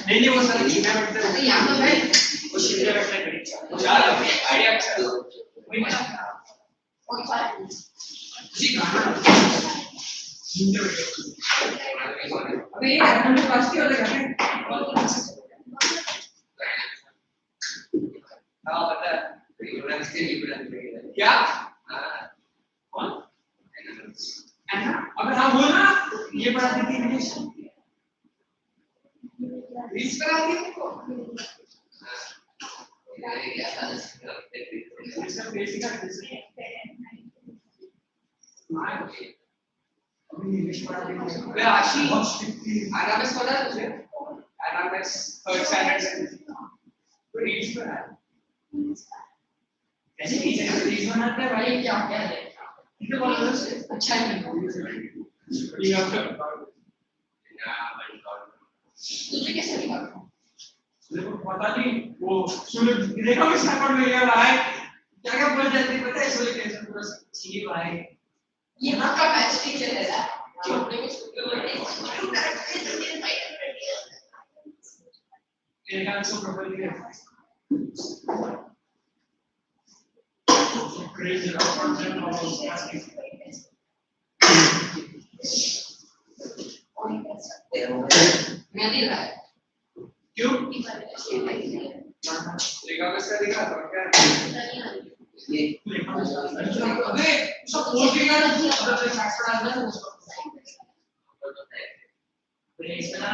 नहीं वो सर की मैं बैठता हूं यहां तो है वो सीधे बैठता है यार आईडिया अच्छा है वही मजा और जी गाना अबे ये हम लोग पास की वाले गाने हां पता है क्या हां कौन एना अबे हां बोल ना ये पढ़ाती थी इंग्लिश रीच कराती है को इसका बेसिक है अभी इंग्लिश पढ़ाती है वे आशी आरएमएस पता है तुझे आरएमएस थर्ड स्टैंडर्ड से तो रीच पर है ऐसे नहीं है रीच बनाते हैं भाई क्या क्या है इसे बोलो अच्छा है ये आपका तुझे कैसे दिखा देखो पता नहीं वो सूरज देखो किस नंबर में ये रहा है क्या क्या बोल जाती पता है सूरज कैसे पूरा सीधी भाई ये आपका मैच टीचर है ना जो अपने को ये काम सो प्रॉपर्ली है crazy concept of asking मैं नहीं रहा क्यों लेगा कैसे दिखा तो क्या ये अबे सब बोल देगा ना अगर से फैक्ट पढ़ा दे उसको ब्रेक बना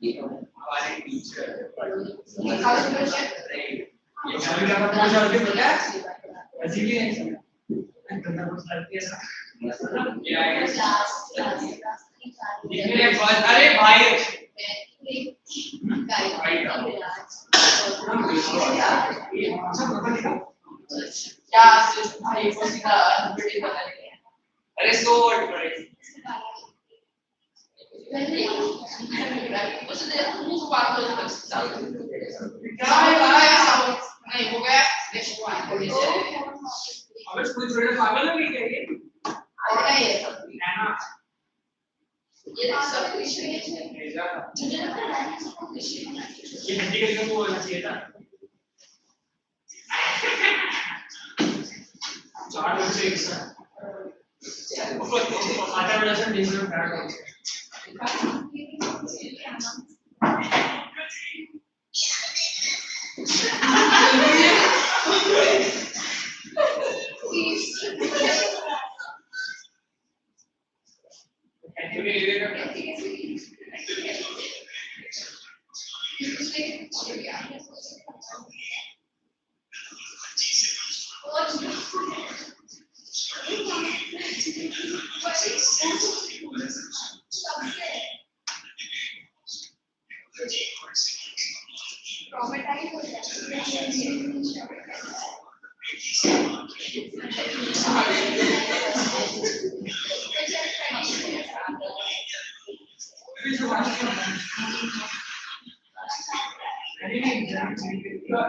हमारे टीचर ये सभी का पता चलते पता है ऐसे भी है गंदा कुछ करती है ये आएगा ये मेरे बात अरे भाई क्या भाई को सीधा अनबिटी बना लिया अरे सो व्हाट करे उसे दे मुंह को बात कर सकता है क्या है भाई नहीं हो गया नेक्स्ट वन अबे कोई थोड़े पागल हो गई क्या ये और नहीं है ना ये सब कुछ है मुझे लगता है सब कुछ है ये हिंदी का वो होना चाहिए था चार लोग से एक साथ आता है लेसन डिफरेंट पैराग्राफ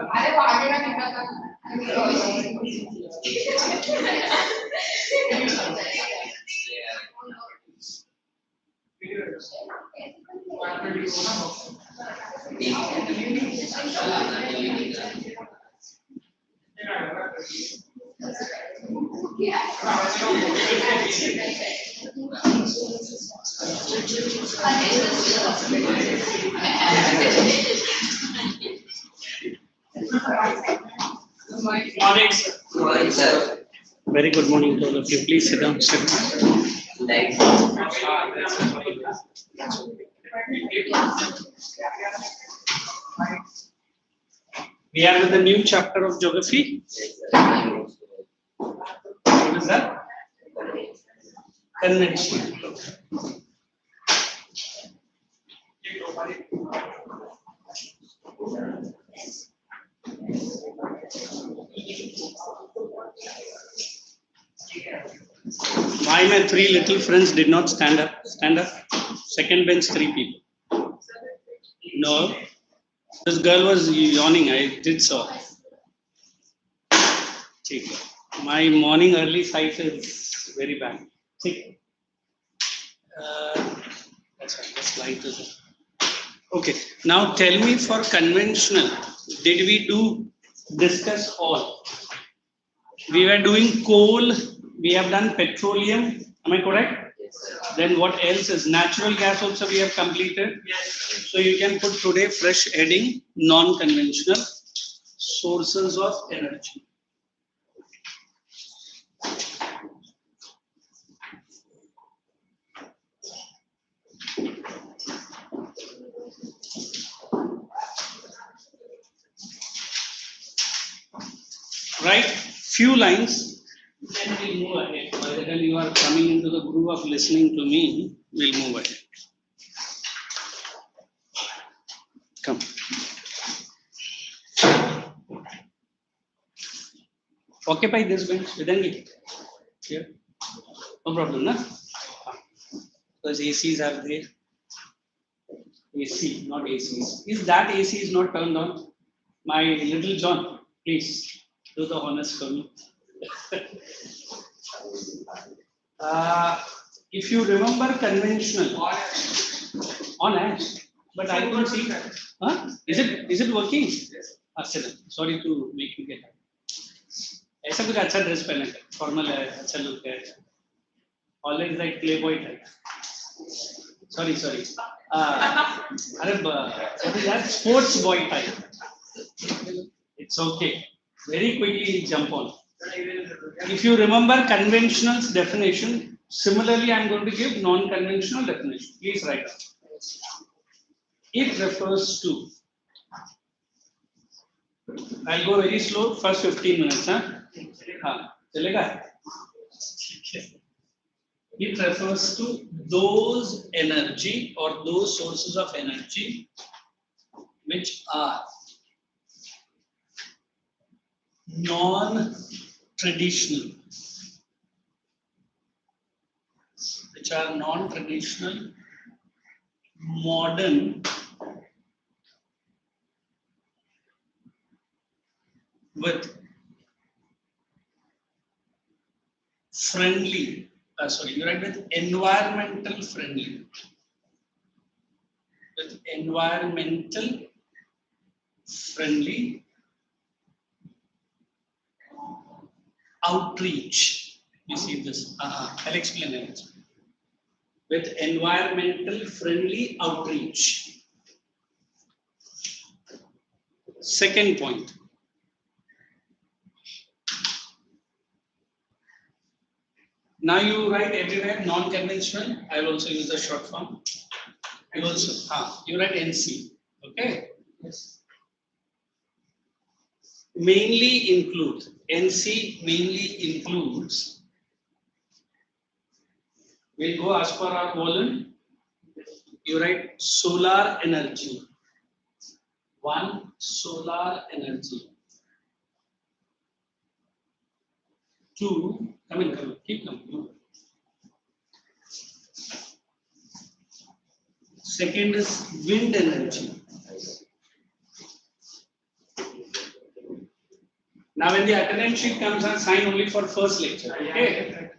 अरे वो आगे का कितना था Morning, sir. Morning, sir. Very good morning to all of you. Please sit down. Sit down. Thanks. We are with the new chapter of geography. What is that? Connection. Why my three little friends did not stand up? Stand up. Second bench, three people. No. This girl was yawning. I did so. My morning early sight is very bad. That's right. Let's slide to the. Okay. Now tell me, for conventional, did we discuss all? We were doing coal. We have done petroleum. Am I correct? Yes, sir. Then what else is natural gas? Also we have completed. Yes. So you can put today fresh heading, non-conventional sources of energy. Right? Few lines. Then we'll move ahead. By the time you are coming into the groove of listening to me, we'll move ahead. Come. Occupy this bench. Vidangi. Here. No problem, na? Because ACs are there. AC, not ACs. Is that AC is not turned on? My little John, please do the honors for me. If you remember conventional on ALSH, but I don't see. Huh? Is it working? Yes. Sorry to make you get up. ऐसा कुछ अच्छा dress पहना है, formal है, अच्छा look है, always like Playboy type. Sorry. That sports boy type. It's okay. Very quickly jump on. If you remember conventional's definition, similarly I am going to give non-conventional definition. Please write down. It refers to. I'll go very slow. First 15 minutes. Chalega? It refers to those energy or those sources of energy which are non-traditional, modern, with friendly. You write with environmental friendly. With environmental friendly outreach. You see this? I'll explain it. With environmental friendly outreach. Second point. Now you write everywhere non-conventional. I will also use the short form. You write NC. Okay. Yes. Mainly includes. NC mainly includes. We'll go as per our volume. You write solar energy. 1. Solar energy. 2. Come in, keep coming. Second is wind energy. Now when the attendance sheet comes, I'll sign only for first lecture. Okay?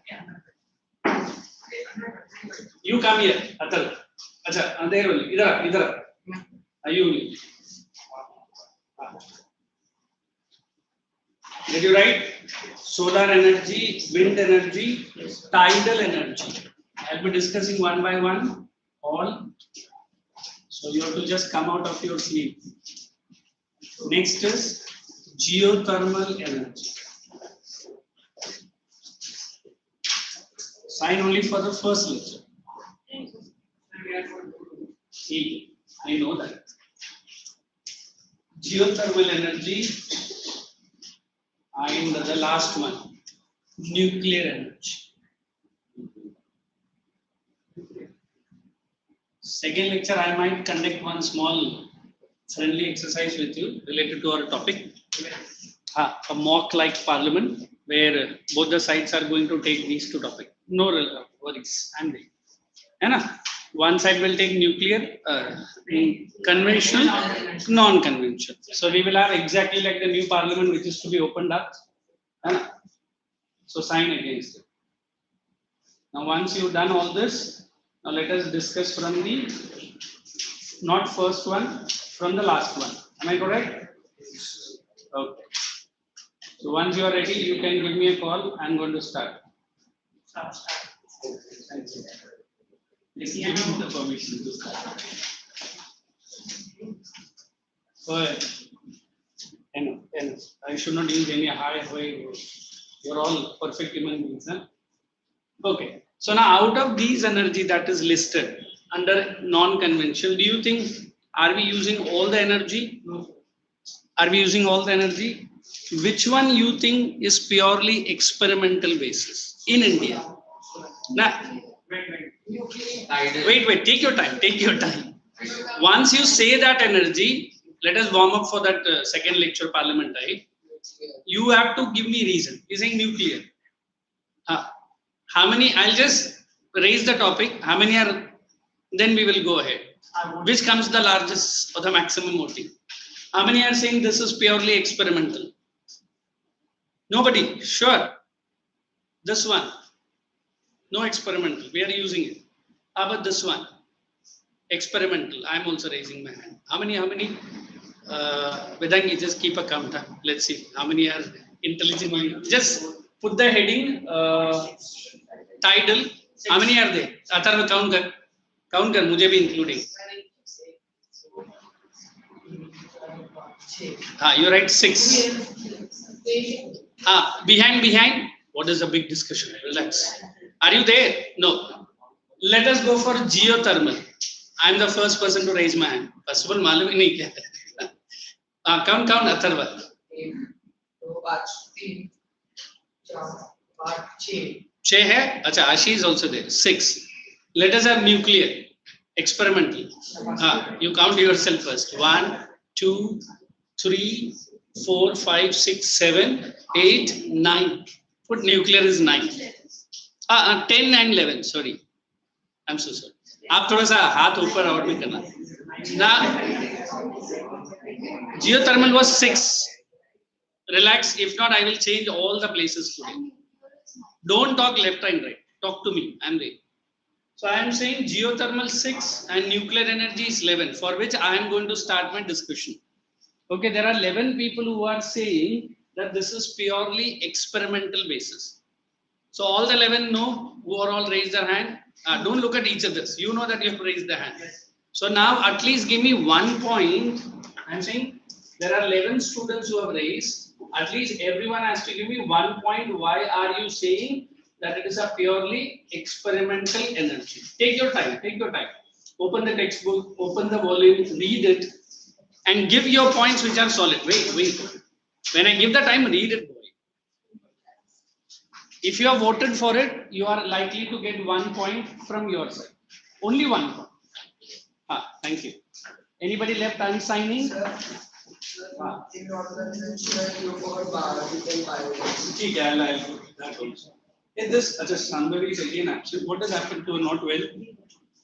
You come here, Atal. Acha, there only. Idhar. Are you only? Did you write? Solar energy, wind energy, tidal energy. I'll be discussing one by one all. So you have to just come out of your sleep. Next is geothermal energy. Sign only for the first lecture. I know that. Geothermal energy. And the last one, nuclear energy. Second lecture, I might conduct one small friendly exercise with you related to our topic. A mock like parliament where both the sides are going to take these two topics. No worries. I'm ready. है ना? One side will take nuclear, conventional, non-conventional. So we will have exactly like the new parliament which is to be opened up. है ना? So sign against it. Now once you've done all this, now let us discuss from the not first one, from the last one. Am I correct? Okay. So once you are ready, you can give me a call. I'm going to start. Thank you. Just give me the permission to start. Go ahead. And I should not use any high way. You're all perfect human beings, huh? Okay. So now out of these energy that is listed under non-conventional, do you think are we using all the energy? No. Are we using all the energy? Which one you think is purely experimental basis in India? Now, wait, take your time. Once you say that energy, let us warm up for that second lecture parliament, right? You have to give me reason. You're saying nuclear. How many? I'll just raise the topic. How many are? Then we will go ahead. Which comes the largest or the maximum voting? How many are saying this is purely experimental? Nobody. Sure. This one. No experimental. We are using it. How about this one? Experimental. I'm also raising my hand. How many? Vedangi, just keep a count. Let's see. How many are intelligent? Just put the heading title. How many are there? Atharva, count kar. Count kar. Mujhe bhi including. You write 6. Behind. What is the big discussion? Relax. Are you there? No. Let us go for geothermal. I am the first person to raise my hand. First of all, मालूम ही नहीं क्या. Count Atharva. 6 है. अच्छा, Ashi is also there. 6. Let us have nuclear. Experimental. You count yourself first. 1, 2, 3, 4, 5, 6, 7, 8, 9. Put nuclear is 9. 10 and 11. Sorry. I'm so sorry. आप थोड़ा सा हाथ ऊपर और भी करना. Now, geothermal was 6. Relax. If not, I will change all the places today. Don't talk left and right. Talk to me. I'm there. So I am saying geothermal 6 and nuclear energy is 11, for which I am going to start my discussion. Okay, there are 11 people who are saying that this is purely experimental basis. So all the 11 know, who are all raised their hand. Don't look at each of this. You know that you have raised the hand. So now at least give me 1 point. I'm saying there are 11 students who have raised. At least everyone has to give me 1 point. Why are you saying that it is a purely experimental energy? Take your time. Open the textbook, open the volume, read it, and give your points which are solid. Wait. When I give the time, read it, boy. If you have voted for it, you are likely to get 1 point from your side. Only 1 point. Thank you. Anybody left unsigning? Hey, just somebody is again absent. What has happened to her? Not well?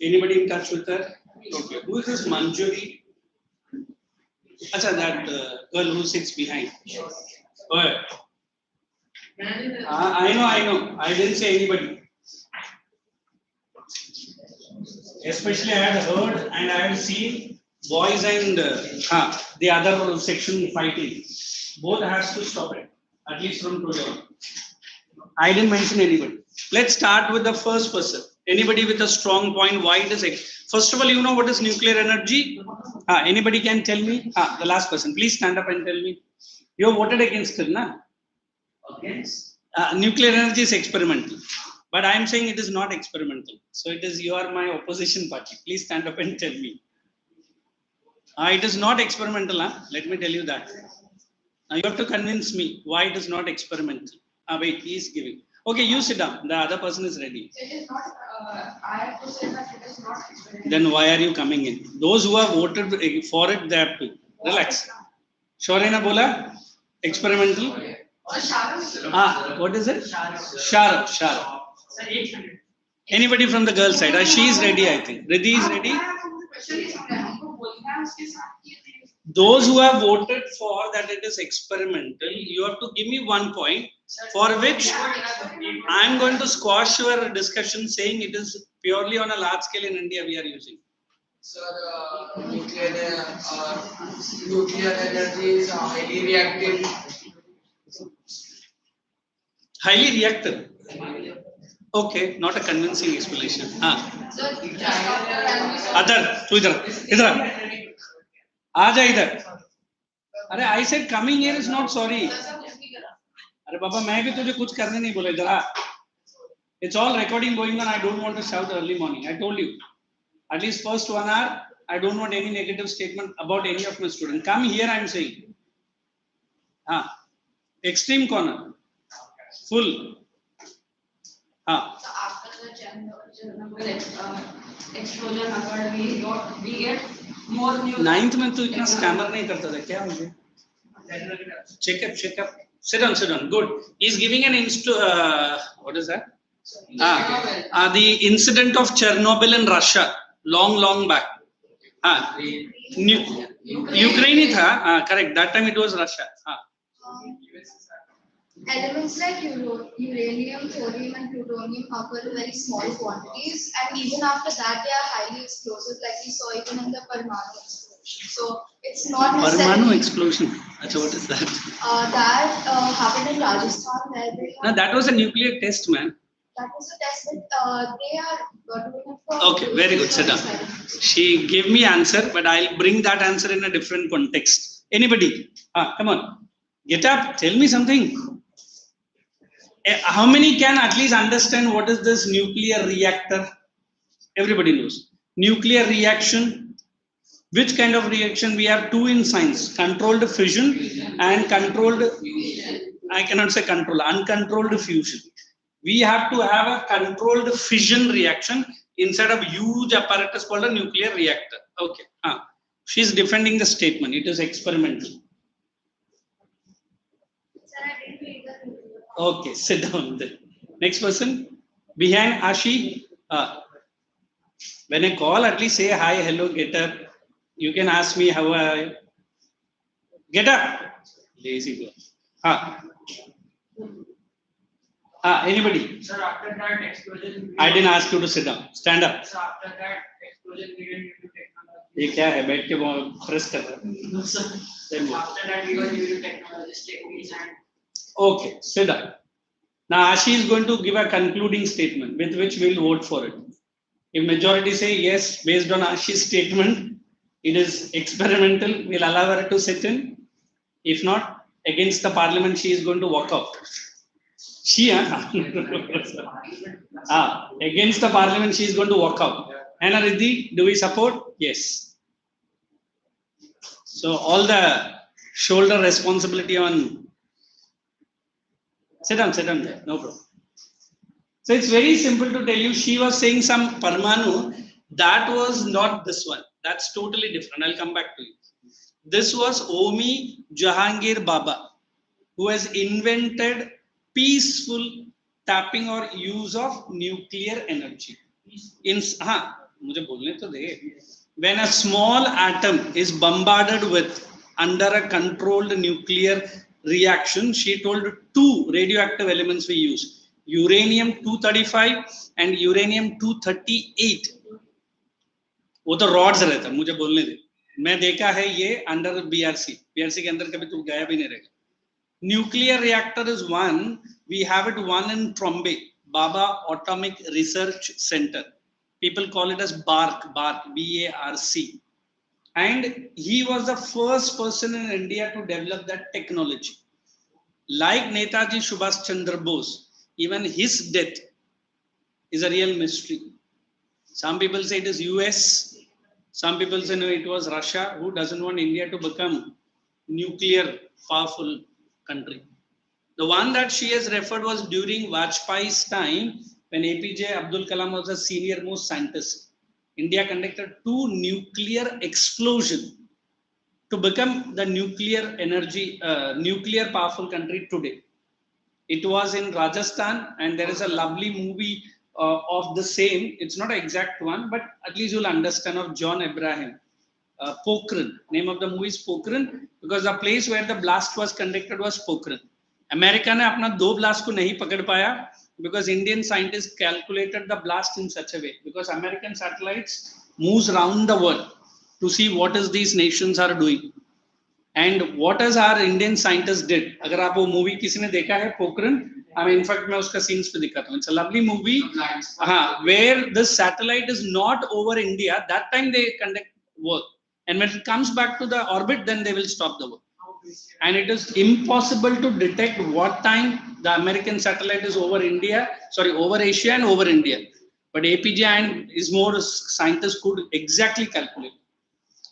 Anybody in touch with her? Okay. Who is this Manjuri? That girl who sits behind. Go ahead. I know. I didn't say anybody. Especially I had heard and I have seen boys and the other section fighting. Both has to stop it. At least from today on. I didn't mention anybody. Let's start with the first person. Anybody with a strong point? Why does it? First of all, you know what is nuclear energy? Anybody can tell me? The last person. Please stand up and tell me. You have voted against it, na? Against? Nuclear energy is experimental. But I am saying it is not experimental. So it is, you are my opposition party. Please stand up and tell me. It is not experimental. Let me tell you that. Now you have to convince me why it is not experimental. Wait, he is giving. Okay, you sit down. The other person is ready. It is not, I have to say that it is not experimental. Then why are you coming in? Those who have voted for it, they have to. Relax. Shorena bola? Experimental? Or Sharon. What is it? Sharon. Sir, 800. Anybody from the girl side? She is ready, I think. Riddhi is ready. Those who have voted for that it is experimental, you have to give me 1 point, for which I am going to squash your discussion saying it is purely on a large scale in India we are using. Sir, nuclear energy is highly reactive. Highly reactive. Okay, not a convincing explanation. Adar, tu idhar. Aaja idhar. अरे I said coming here is not sorry. अरे बाबा मैं भी तुझे कुछ करने नहीं बोला इधर आ. It's all recording going on. I don't want to shout early morning. I told you. At least first 1 hour, I don't want any negative statement about any of my students. Come here, I'm saying. Extreme corner. Full. So after the Chernobyl explosion occurred, we get more news. 9th में तो इतना scammer नहीं करता था क्या मुझे? Check up. Sit down. Good. He's giving an what is that? The incident of Chernobyl in Russia, long back. Ukraine tha, correct. That time it was Russia. Elements like uranium, thorium, and plutonium occur in very small quantities, and even after that, they are highly explosive, like we saw even in the Parmanu explosion. So it's not necessarily. Parmanu explosion. Achha, what is that? That happened in Rajasthan, where they. No, that was a nuclear test, man. That was a test that they are doing it for. Okay, very good. Sit down. She gave me answer, but I'll bring that answer in a different context. Anybody? Come on. Get up. Tell me something. How many can at least understand what is this nuclear reactor? Everybody knows. Nuclear reaction. Which kind of reaction? We have two in science. Controlled fission and controlled, I cannot say control, uncontrolled fusion. We have to have a controlled fission reaction inside of huge apparatus called a nuclear reactor. Okay. She's defending the statement. It is experimental. Okay, sit down then. Next person. Behind Ashi. When I call, at least say hi, hello, get up. You can ask me how I get up. Lazy girl. Anybody? Sir, after that explosion. I didn't ask you to sit down. Stand up. Sir, after that explosion, we didn't use technology. ये क्या है? बैठ के press कर रहा है. No, sir. After that, we were using technologies, techniques, and. Okay, sit down. Now Ashi is going to give a concluding statement with which we'll vote for it. If majority say yes, based on Ashi's statement, it is experimental, we'll allow her to sit in. If not, against the parliament, she is going to walk out. Against the parliament, she is going to walk out. Anna Riddhi, do we support? Yes. So all the shoulder responsibility on. Sit down there, no problem. So it's very simple to tell you, she was saying some Parmanu, that was not this one. That's totally different. I'll come back to you. This was Omi Jahangir Baba, who has invented peaceful tapping or use of nuclear energy. When a small atom is bombarded with under a controlled nuclear reaction, she told two radioactive elements we use, uranium-235 and uranium-238. वो तो rods रहता है, मुझे बोलने दे. मैं देखा है ये अंडर बीआरसी के अंदर कभी तू गया भी नहीं रहेगा. Nuclear reactor is one. We have it one in Trombay, Baba Atomic Research Center. People call it as BARC, B-A-R-C. And he was the first person in India to develop that technology. Like Netaji Subhash Chandra Bose, even his death is a real mystery. Some people say it is US. Some people say no, it was Russia. Who doesn't want India to become nuclear powerful country? The one that she has referred was during Vajpayee's time, when APJ Abdul Kalam was a senior most scientist. India conducted two nuclear explosions to become the nuclear powerful country today. It was in Rajasthan, and there is a lovely movie of the same. It's not an exact one, but at least you'll understand, of John Abraham. Pokhran. Name of the movie is Pokhran because the place where the blast was conducted was Pokhran. America ने अपना दो blast को नहीं पकड़ पाया because Indian scientists calculated the blast in such a way, because American satellites moves around the world to see what is these nations are doing and what is our Indian scientists did. अगर आप वो movie किसी ने देखा है Pokhran, I mean, in fact मैं उसका scenes पे दिखाता हूँ. It's a lovely movie. हाँ, where the satellite is not over India. That time they conduct work, and when it comes back to the orbit, then they will stop the work. And it is impossible to detect what time the American satellite is over India, over Asia and over India. But APJ and is more scientists could exactly calculate.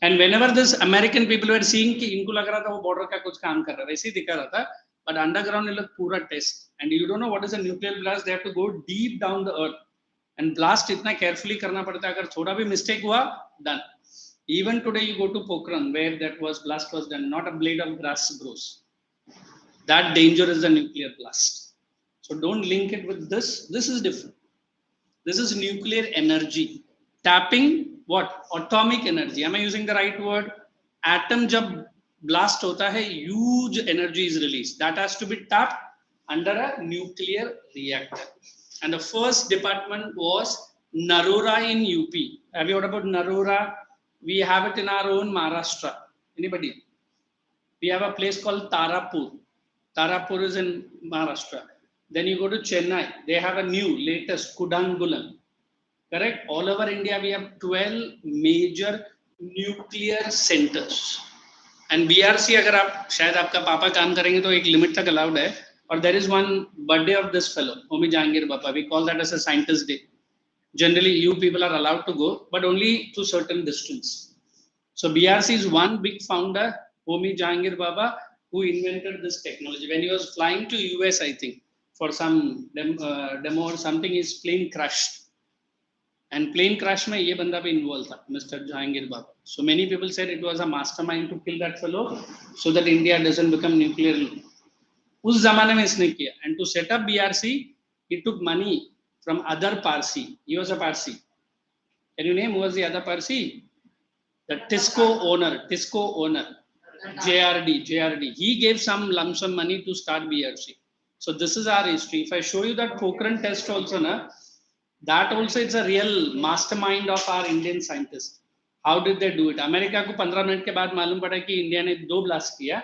And whenever this American people were seeing कि इनको लग रहा था वो border का कुछ काम कर रहा है, वैसे ही दिखा रहा था, but underground ये लोग पूरा test. And you don't know what is a nuclear blast. They have to go deep down the earth and blast इतना carefully करना पड़ता है. अगर थोड़ा भी mistake हुआ, done. Even today you go to Pokhran where that blast was done, not a blade of grass grows. That danger is the nuclear blast. So don't link it with this. This is different. This is nuclear energy. Tapping what? Atomic energy. Am I using the right word? Atom jab blast hota hai, huge energy is released. That has to be tapped under a nuclear reactor. And the first department was Narora in UP. Have you heard about Narora? We have it in our own Maharashtra. Anybody? We have a place called Tarapur. Tarapur is in Maharashtra. Then you go to Chennai. They have a new, latest Kudangulam. Correct? All over India, we have 12 major nuclear centers. And BRC, अगर आप शायद आपका पापा काम करेंगे तो एक limit तक allowed है. Or there is one birthday of this fellow, Homi Jahangir Bapa. We call that as a scientist day. Generally, you people are allowed to go, but only to certain distance. So BRC is one big founder, Homi Jahangir Baba, who invented this technology. When he was flying to US, I think, for some demo or something, his plane crashed. And plane crash में ये बंदा भी involved था, Mr. Jahangir Baba. So many people said it was a mastermind to kill that fellow so that India doesn't become nuclear. उस जमाने में इसने किया. And to set up BRC, he took money from other Parsi. He was a Parsi. Can you name who was the other Parsi? The Tisco owner, JRD. He gave some lump sum money to start BRC. So this is our history. If I show you that Pokhran test also, that also is a real mastermind of our Indian scientists. How did they do it? America को 15 minute के बाद मालूम पड़ा कि India ने 2 blast किया.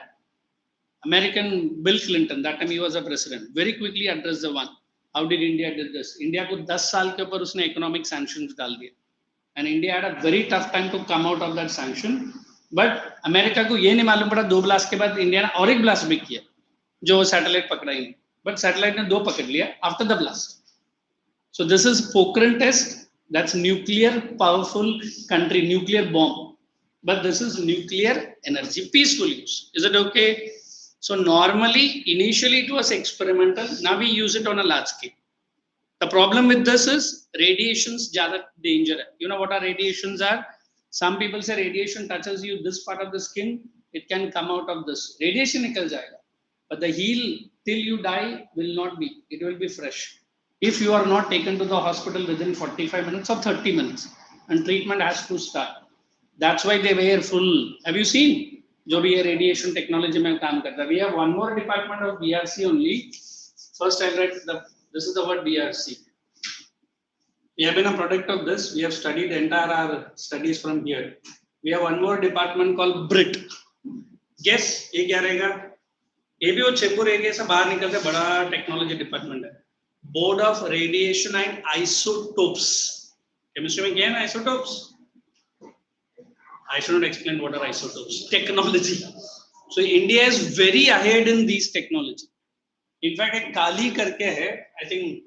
American Bill Clinton, that time he was a president, very quickly addressed the one. How did India did this? India को 10 साल के ऊपर उसने economic sanctions डाल दिए. And India had a very tough time to come out of that sanction. But America को ये नहीं मालूम पड़ा 2 blast के बाद इंडिया ने और एक blast भी किया, जो satellite पकड़ा ही नहीं. But satellite ने 2 पकड़ लिया after the blast. So this is Pokhran test. That's nuclear powerful country, nuclear bomb. But this is nuclear energy, peaceful use. Is it okay? So normally, initially it was experimental. Now we use it on a large scale. The problem with this is radiations ज़्यादा danger. You know what our radiations are? Some people say radiation touches you this part of the skin, it can come out of this. Radiation निकल जाएगा. But the heal till you die will not be. It will be fresh. If you are not taken to the hospital within 45 minutes or 30 minutes, and treatment has to start. That's why they wear full. Have you seen? जो भी ये radiation technology में काम करता है. We have one more department of BRC only. First I read this is the word BRC. We have been a product of this. We have studied entire our studies from here. We have one more department called BRIT. Guess ये क्या रहेगा? ये भी वो Chembur area से बाहर निकल के बड़ा टेक्नोलॉजी डिपार्टमेंट है. Board of Radiation and Isotopes. Chemistry में क्या है isotopes? I should not explain what are isotopes. Technology. So India is very ahead in these technology. In fact, एक काली करके है. I think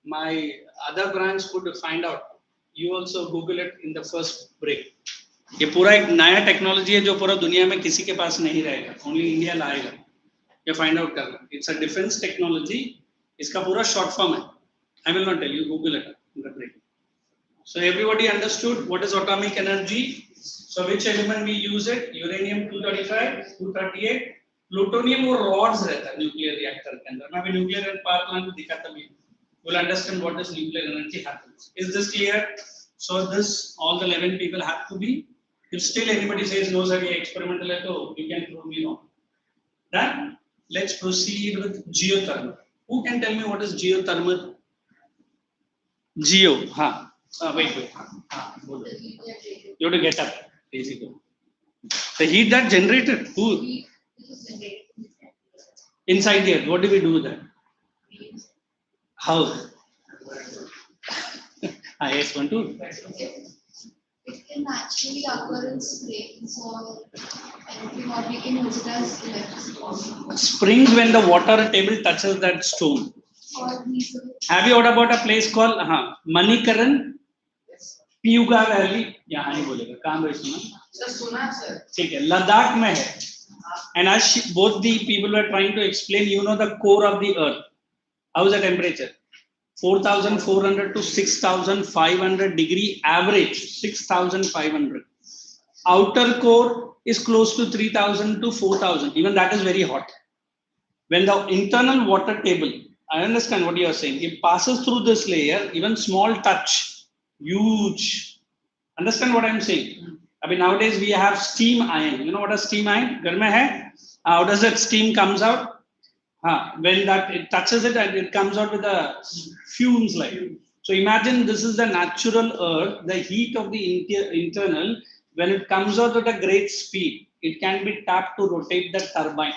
my other branch could find out. You also Google it in the first break. ये पूरा एक नया technology है जो पूरा दुनिया में किसी के पास नहीं रहेगा. Only India लाएगा. ये find out करना. It's a defense technology. इसका पूरा short form है. I will not tell you. Google it in the break. So everybody understood what is atomic energy. So which element we use it? Uranium 235, 238, plutonium वो rods रहता है nuclear reactor के अंदर. मैं अभी न्यूक्लियर पावर प्लांट में दिखाता भी हूँ. You'll understand what is nuclear energy happens. Is this clear? So this all the 11 people have to be. If still anybody says no sir, ये experimental है तो you can prove me wrong. Then let's proceed with geothermal. Who can tell me what is geothermal? Geo, हाँ. Wait. बोलो. You have to get up. Basically, the heat that generated. Who? Inside the earth. What do we do with that? How? Yes, one too. It can actually occur in springs or anything, or we can use it as electricity. Springs when the water table touches that stone. Or diesel. Have you heard about a place called Manikaran? Piyuga Valley. यहाँ नहीं बोलेगा. कहाँ है इसमें? Sir सुना sir. ठीक है. लद्दाख में है. And as both the people were trying to explain, you know the core of the earth. How is the temperature? 4,400 to 6,500 degree average. 6,500. Outer core is close to 3,000 to 4,000. Even that is very hot. When the internal water table, I understand what you are saying. It passes through this layer, even small touch, huge. Understand what I am saying? I mean, nowadays we have steam iron. You know what a steam iron? घर में है. How does that steam comes out? When that it touches it and it comes out with the fumes like. So imagine this is the natural earth, the heat of the internal, when it comes out at a great speed, it can be tapped to rotate the turbine.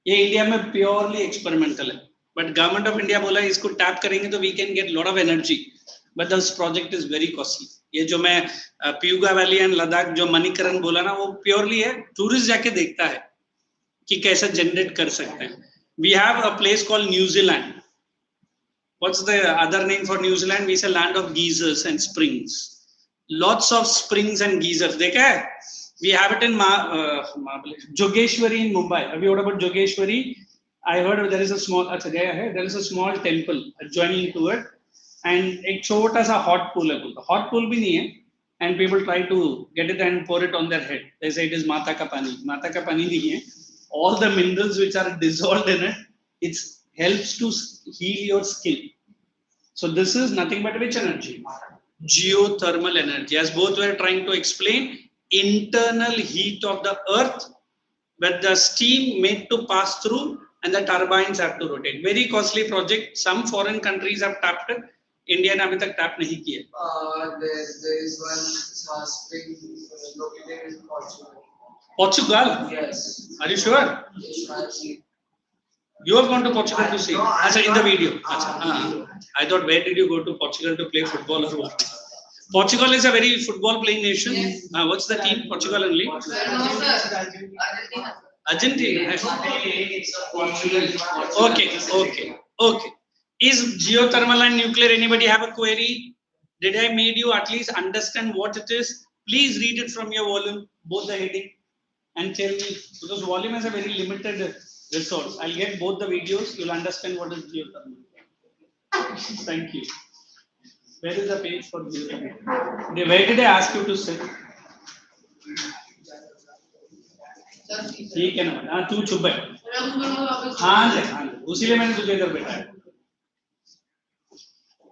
ये India में purely experimental है. But government of India बोला इसको tap करेंगे तो we can get lot of energy. But this project is very costly. ये जो मैं पियुगा वैली एंड लद्दाख जो मणिकरण बोला ना वो purely है टूरिस्ट जाके देखता है कि कैसे जनरेट कर सकते हैं. We have a place called New Zealand. What's the other name for New Zealand? We say land of geysers and springs. Lots of springs and geysers. देखा है? We have it in Jogeshwari in Mumbai. Have you heard about Jogeshwari? I heard there is a small. There is a small temple adjoining to it, and एक छोटा सा hot pool है. Hot pool भी नहीं है, and people try to get it and pour it on their head. They say it is माता का पानी. माता का पानी नहीं है. All the minerals which are dissolved in it, it helps to heal your skin. So this is nothing but which energy? Geothermal energy. As both were trying to explain, internal heat of the earth, but the steam made to pass through and the turbines have to rotate. Very costly project. Some foreign countries have tapped it. India ने अभी तक tap नहीं किया. There is one spring located in Portugal. Portugal? Yes. Are you sure? Yes. You have gone to Portugal to see? No, Achha, in the video. Achha, I thought, where did you go to Portugal to play football or what? Portugal is a very football playing nation. Yes. What's the team? Portugal only? No, sir. Argentina. It's a Portugal. Okay. Is geothermal and nuclear? Anybody have a query? Did I made you at least understand what it is? Please read it from your volume, both the heading, and tell me, because volume is a very limited resource. I'll get both the videos, you'll understand what is geothermal. Thank you. Where is the page for geothermal? Where did I ask you to sit? ठीक है ना. हाँ तू चुप बैठ. हाँ उसी लिए मैंने तुझे इधर बैठाया.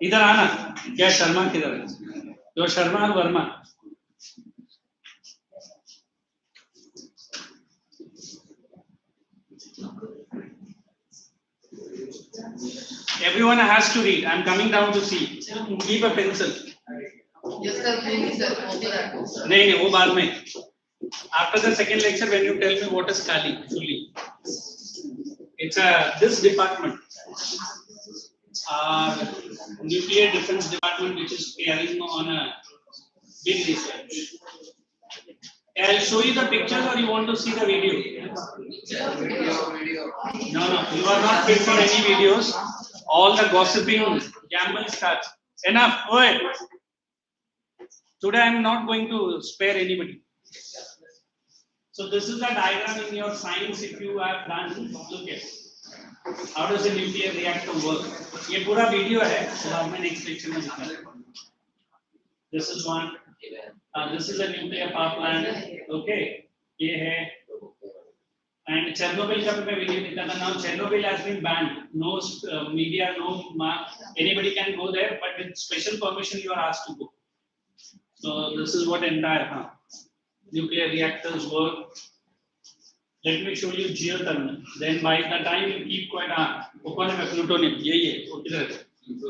इधर आना. क्या शर्मा किधर है? जो शर्मा और Verma. Everyone has to read. I'm coming down to see. Keep a pencil. Yes, sir. Please, sir. नहीं वो बाद में. After the second lecture, when you tell me what is Kali fully, it's this department, nuclear defense department, which is carrying on a big research. I'll show you the pictures, or you want to see the video? No, you are not fit for any videos. All the gossiping, gamble starts. Enough. Oi. Today I am not going to spare anybody. So this is the diagram in your science. If you have done, look at how does a nuclear reactor work. ये पूरा video है. So बाद में next lecture में दिखाऊंगा. This is one. This is a nuclear power plant. Okay. ये है. And Chernobyl ka bhi video dekha tha. Now Chernobyl has been banned. No media, no anybody can go there, but with special permission you are asked to go. So this is what entire nuclear reactors work. Let me show you geothermal. Then by the time you keep quiet, plutonium.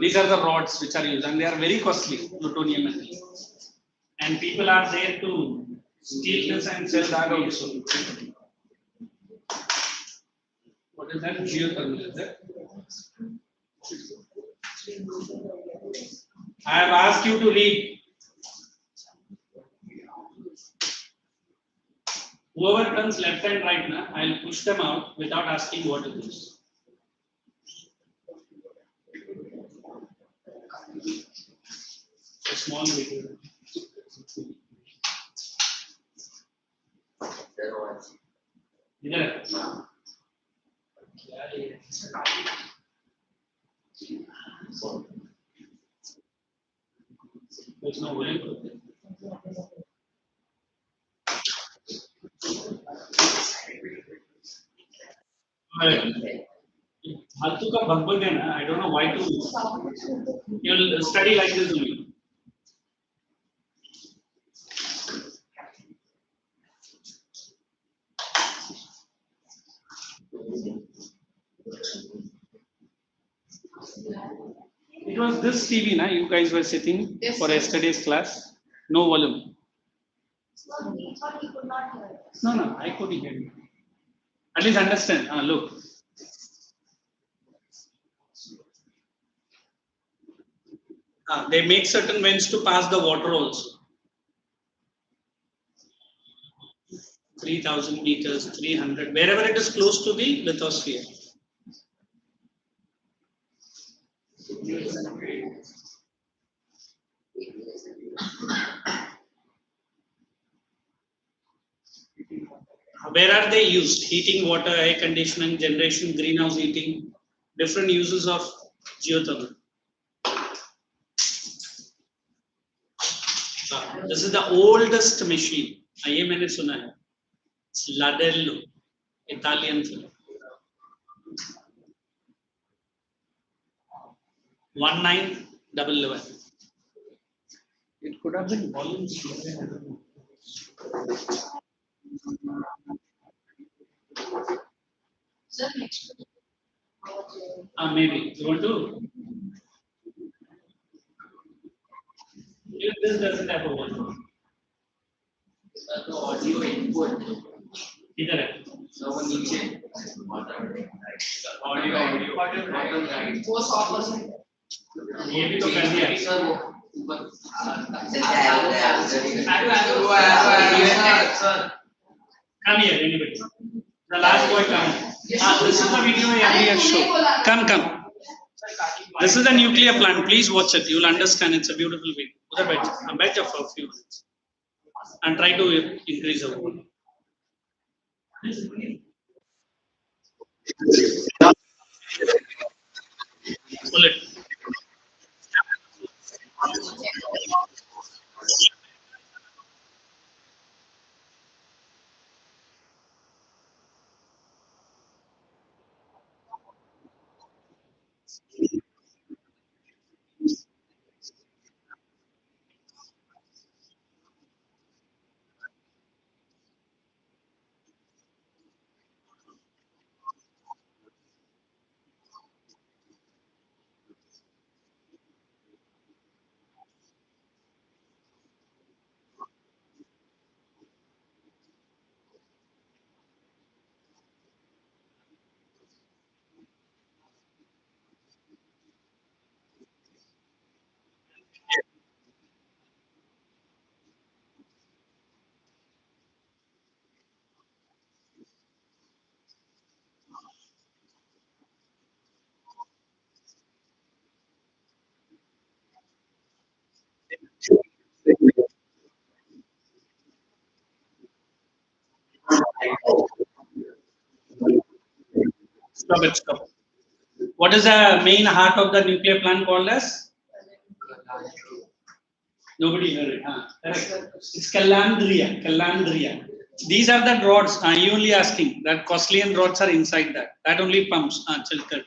These are the rods which are used, and they are very costly. Plutonium and people are there to steal this and sell that also. What is that? Geothermal, is that? I have asked you to read. Whoever turns left and right now, I'll push them out without asking what it is. A small video. इधर there's no volume. फालतू का भगभग है ना. I don't know why to. You'll study like this only. It was this TV, na? You guys were sitting for yesterday's class. No volume. No, I couldn't hear you. At least understand. Look. They make certain vents to pass the water also. 3,000 meters, 300, wherever it is close to the lithosphere. Where are they used? Heating water, air conditioning, generation, greenhouse heating, different uses of geothermal. This is the oldest machine. ये मैंने सुना है. Ladello, Italian film. 1911. It could have been volumes. Sir, next. Maybe. You want to? This doesn't have a volume. The audio input. इधर है. नीचे. Audio. वो 100%. ये भी तो कर दिया. Sir, वो ऊपर. Come here, anybody. The last boy come. This is the video I earlier showed. Come. This is the nuclear plant. Please watch it. You'll understand. It's a beautiful video. Udhar बैठ जा for a few minutes. And try to increase the volume. Pull it. Stop. What is the main heart of the nuclear plant called as? Nobody heard it. Correct. It's calandria. These are the rods. You only asking that Coslian rods are inside that. That only pumps. Chal kar.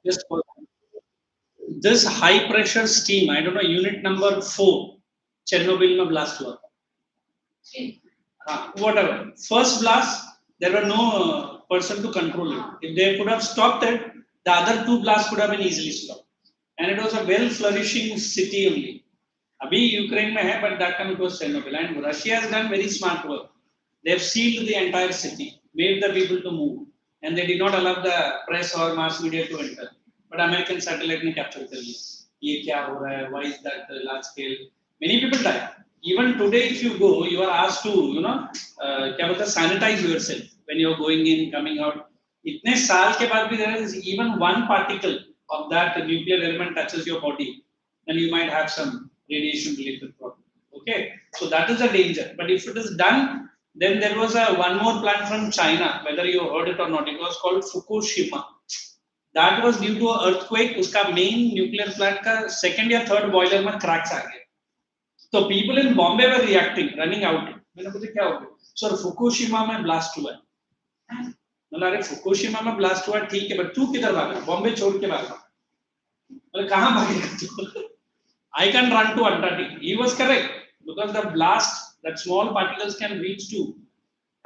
Just for this high pressure steam, I don't know, unit number 4, Chernobyl mein blast hua. Whatever. First blast, there were no person to control it. If they could have stopped it, the other 2 blasts could have been easily stopped. And it was a well flourishing city only. Abhi Ukraine mein hai, but that time it was Chernobyl. And Russia has done very smart work. They have sealed the entire city, made the people to move, and they did not allow the press or mass media to enter. But American satellite ne capture kar liya. Ye kya ho raha hai? Why is that large scale? Many people die. Even today, if you go, you are asked to, क्या बोलते हैं, sanitize yourself when you are going in, coming out. इतने साल के बाद भी there is even one particle of that nuclear element touches your body, then you might have some radiation related problem. Okay, so that is a danger. But if it is done, then there was a one more plant from China, whether you heard it or not. It was called Fukushima. That was due to an earthquake. उसका main nuclear plant का second या third boiler में cracks आ गए. So people in Bombay were reacting, running out. मैंने पूछा क्या हो गया? Sir, Fukushima में blast हुआ है. मतलब अरे फुकुशिमा में ब्लास्ट हुआ ठीक है, बट तू किधर भागा? बॉम्बे छोड़ के भागा. मतलब कहाँ भागेगा तू? I can run to Antarctica. He was correct because the blast, that small particles can reach to.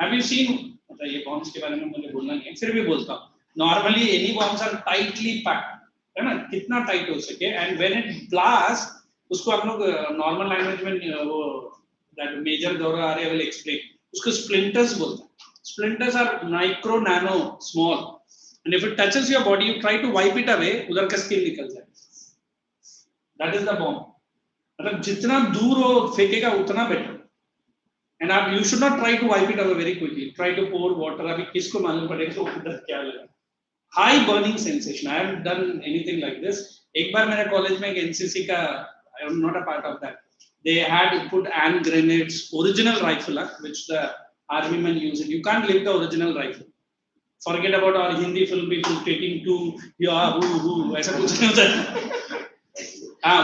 Have you seen? मतलब ये bombs के बारे में मुझे बोलना नहीं है, फिर भी बोलता हूँ. Normally any bombs are tightly packed, है ना? कितना tight हो सके, and when it blasts, उसको हम लोग normal language में वो that major Gaurav Arya will explain. उसको splinters बोलते हैं. Splinters are micro, nano, small, and if it touches your body, you try to wipe it away, उधर का skin निकल जाए. That is the bomb. मतलब जितना दूर वो फेंकेगा उतना better. And you should not try to wipe it away very quickly. Try to pour water. अभी किसको मालूम पड़ेगा उधर क्या लगा? High burning sensation. I haven't done anything like this. एक बार मेरे कॉलेज में एक NCC का, I am not a part of that. They had put hand grenades, original rifle, which the army men use it. You can't leave the original rifle. Forget about our Hindi film people taking to who ऐसा कुछ नहीं होता.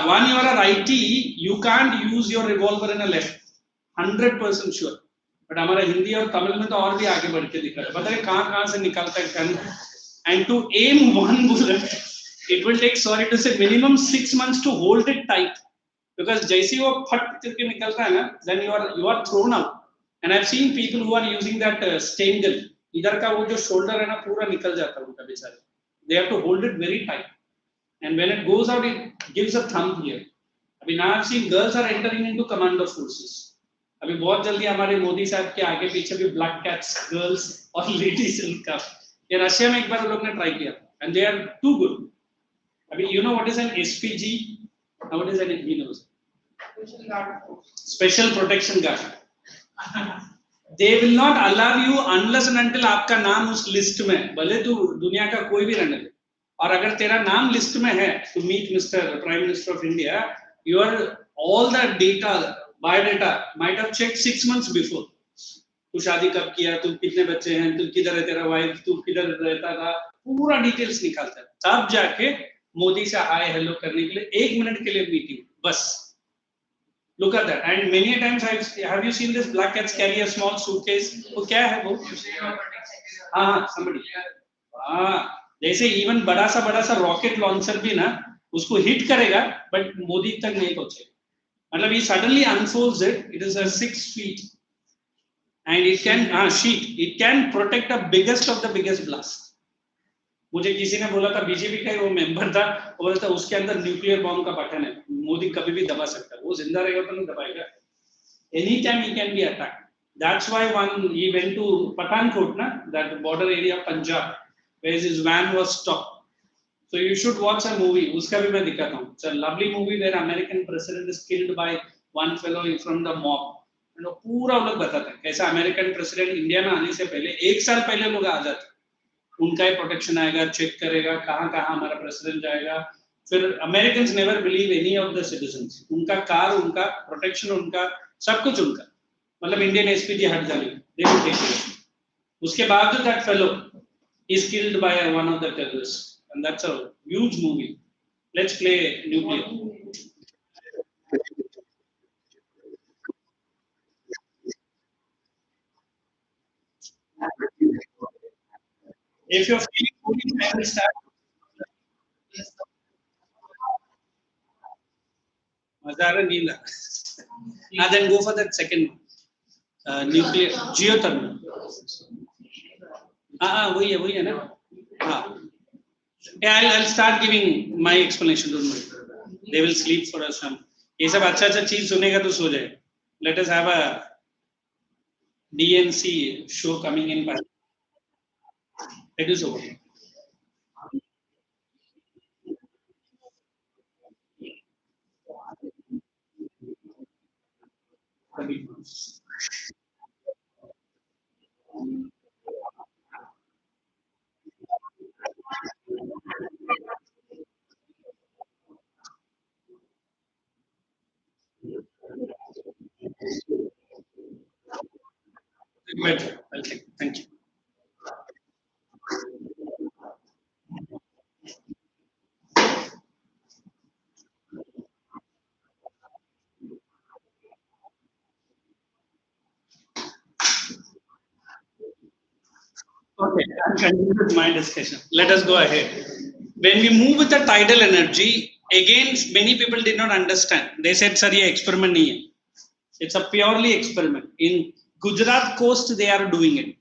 When you are a righty, you can't use your revolver in a left. 100% sure. But हमारा हिंदी और तमिल में तो और भी आगे बढ़ के दिख रहा है. पता है कहाँ से निकालता है gun? And to aim one bullet, it will take, sorry to say, minimum 6 months to hold it tight. because जैसे वो फट करके निकलता है ना, then you are thrown out. And I've seen people who are using that stain gun. इधर का वो जो shoulder है ना पूरा निकल जाता है उनका बेचारे. They have to hold it very tight. And when it goes out, it gives a thumb here. अभी now I've seen girls are entering into commando forces. अभी बहुत जल्दी हमारे मोदी साहब के आगे पीछे भी black cats, girls और ladies का. ये रशिया में एक बार लोग ने ट्राई किया and they are too good. अभी you know what is an SPG? What is an SPG? Special Protection Guard. They will not allow you unless and until आपका नाम उस लिस्ट में, भले तू दुनिया का कोई भी रहने दे, और अगर तेरा नाम लिस्ट में है to meet Mr. Prime Minister of India, your all the data, biodata might have checked 6 months before. तू शादी कब किया, तू कितने बच्चे हैं, तू किधर है तेरा वाइफ, तू किधर रहता था, पूरा डिटेल्स निकालता है. तब जाके मोदी से हाय हेलो करने के लिए 1 मिनट के लिए मीटिंग बस. Look at that. And many times have you seen this black cats carry a small suitcase? वो क्या है वो? हाँ somebody. जैसे even बड़ा सा rocket launcher भी ना उसको hit करेगा but मोदी तक नहीं पहुँचेगा. मतलब he suddenly unfolds it. It is a 6 feet and it can sheet. It can protect the biggest of the biggest blast. मुझे किसी ने बोला था बीजेपी का वो मेंबर था, वो बोलता उसके अंदर न्यूक्लियर बॉम्ब का बटन है, मोदी कभी भी दबा सकता है, वो जिंदा रहेगा तो नहीं दबाएगा. Any time he can be attack. That's why one he went to Pathankot ना, that border area Punjab, where his van was stopped. So you should watch a movie, उसका भी मैं दिखाता हूं. It's a lovely movie where American president is killed by one fellow from the mob. पूरा वो लोग बताते हैं कैसा अमेरिकन प्रेसिडेंट इंडिया में आने से पहले 1 साल पहले लोग आ जाते, उनका ही प्रोटेक्शन आएगा, चेक करेगा कहाँ हमारा प्रेसिडेंट जाएगा. फिर Americans never believe any of the citizens. उनका कार, उनका प्रोटेक्शन, उनका सब कुछ उनका, मतलब इंडियन एसपीजी हट जाने दे विल टेक इट. उसके बाद that fellow is killed by one of the terrorist and that's a huge movie. Let's play nuclear. If you're feeling good, I will start. Mazara Neela. Then go for that second nuclear geothermal. वही है ना. Yeah, I'll start giving my explanation. Don't worry. They will sleep for us. ये सब अच्छा चीज सुनेगा तो सो जाए. Let us have a DNC show coming in. It is over. Okay, thank you. Okay, I'll continue with my discussion. Let us go ahead. When we move with the tidal energy, again, many people did not understand. They said, "Sir, ये experiment नहीं है." It's a purely experiment. In Gujarat coast, they are doing it.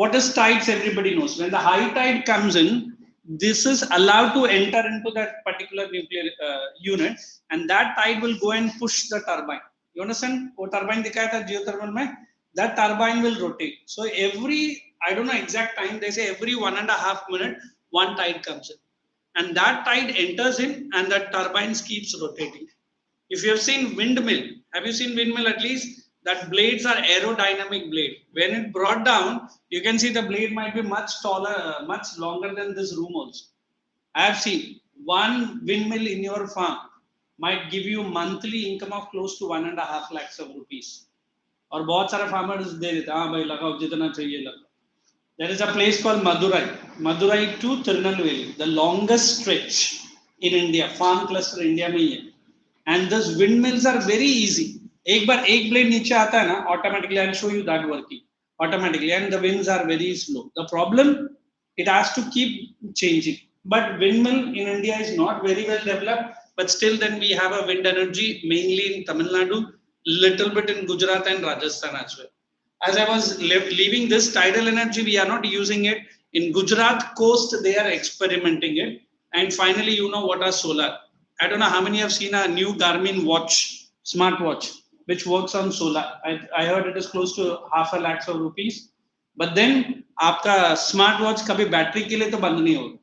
What is tides? Everybody knows. When the high tide comes in, this is allowed to enter into that particular nuclear unit, and that tide will go and push the turbine. You understand? वो turbine दिखाया था geothermal में. That turbine will rotate. So every, I don't know exact time, they say every 1.5 minutes, one tide comes in. And that tide enters in and that turbines keeps rotating. If you have seen windmill, have you seen windmill at least? That blades are aerodynamic blade. When it brought down, you can see the blade might be much taller, much longer than this room also. I have seen one windmill in your farm might give you monthly income of close to 1.5 lakhs of rupees. और बहुत सारे farmers दे देते, हाँ भाई लगाओ जितना चाहिए लगाओ. There is a place called Madurai to Tirunelveli, the longest stretch in India, farm cluster India में ही है. And those windmills are very easy. एक बार एक blade नीचे आता है ना, automatically I'll show you that working automatically, and the winds are very slow. The problem, it has to keep changing. But windmill in India is not very well developed. but still then we have a wind energy mainly in Tamil Nadu, little bit in Gujarat and Rajasthan as well. As I was leaving this tidal energy, we are not using it. In Gujarat coast, they are experimenting it. And finally, you know what are solar. I don't know how many have seen a new Garmin watch, smartwatch, which works on solar. I heard it is close to ₹500,000 of rupees. But then, आपका smartwatch कभी battery के लिए तो बंद नहीं होगा.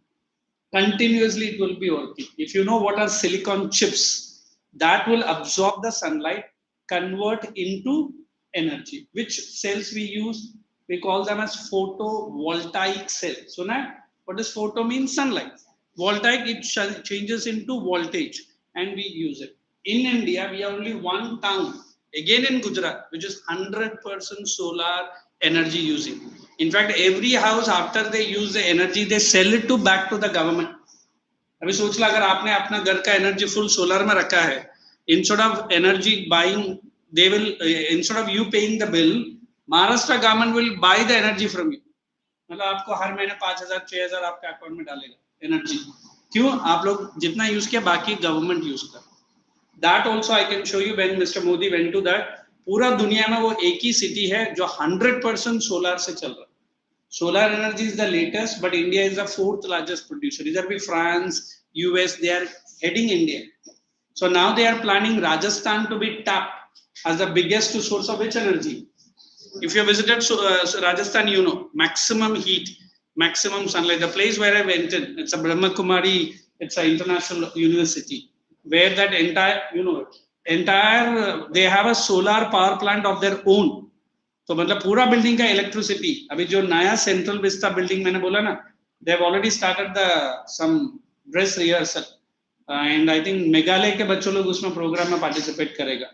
Continuously it will be working. If you know what are silicon chips, that will absorb the sunlight, convert into energy. Which cells we use? We call them as photovoltaic cells. So now, what does photo mean? Sunlight. Voltaic, it changes into voltage and we use it. In India, we have only one town, again in Gujarat, which is 100% solar energy using. In fact, every house after they use the energy, they sell it to back to the government. अभी सोच ला अगर आपने अपना घर का energy full solar में रखा है, instead of energy buying, they will instead of you paying the bill, Maharashtra government will buy the energy from you. मतलब आपको हर महीने 5,000 6,000 आपके अकाउंट में डालेगा एनर्जी. क्यों? आप लोग जितना यूज किया बाकी गवर्नमेंट यूज कर. That also I can show you when Mr. Modi went to that. पूरा दुनिया में वो एक ही सिटी है जो 100% सोलर से चल रहा है. Solar energy is the latest, but India is the 4th largest producer. Either be France, US, they are heading India. So now they are planning Rajasthan to be tapped as the biggest source of which energy. If you visited Rajasthan, you know, maximum heat, maximum sunlight. The place where I went in, it's a Brahma Kumari, it's an international university, where that entire, you know, they have a solar power plant of their own. तो मतलब पूरा building का electricity. अभी जो नया central Vista building मैंने बोला ना, they have already started some dress rehearsal and I think Meghalaya के बच्चों लोग उसमें प्रोग्राम में पार्टिसिपेट करेगा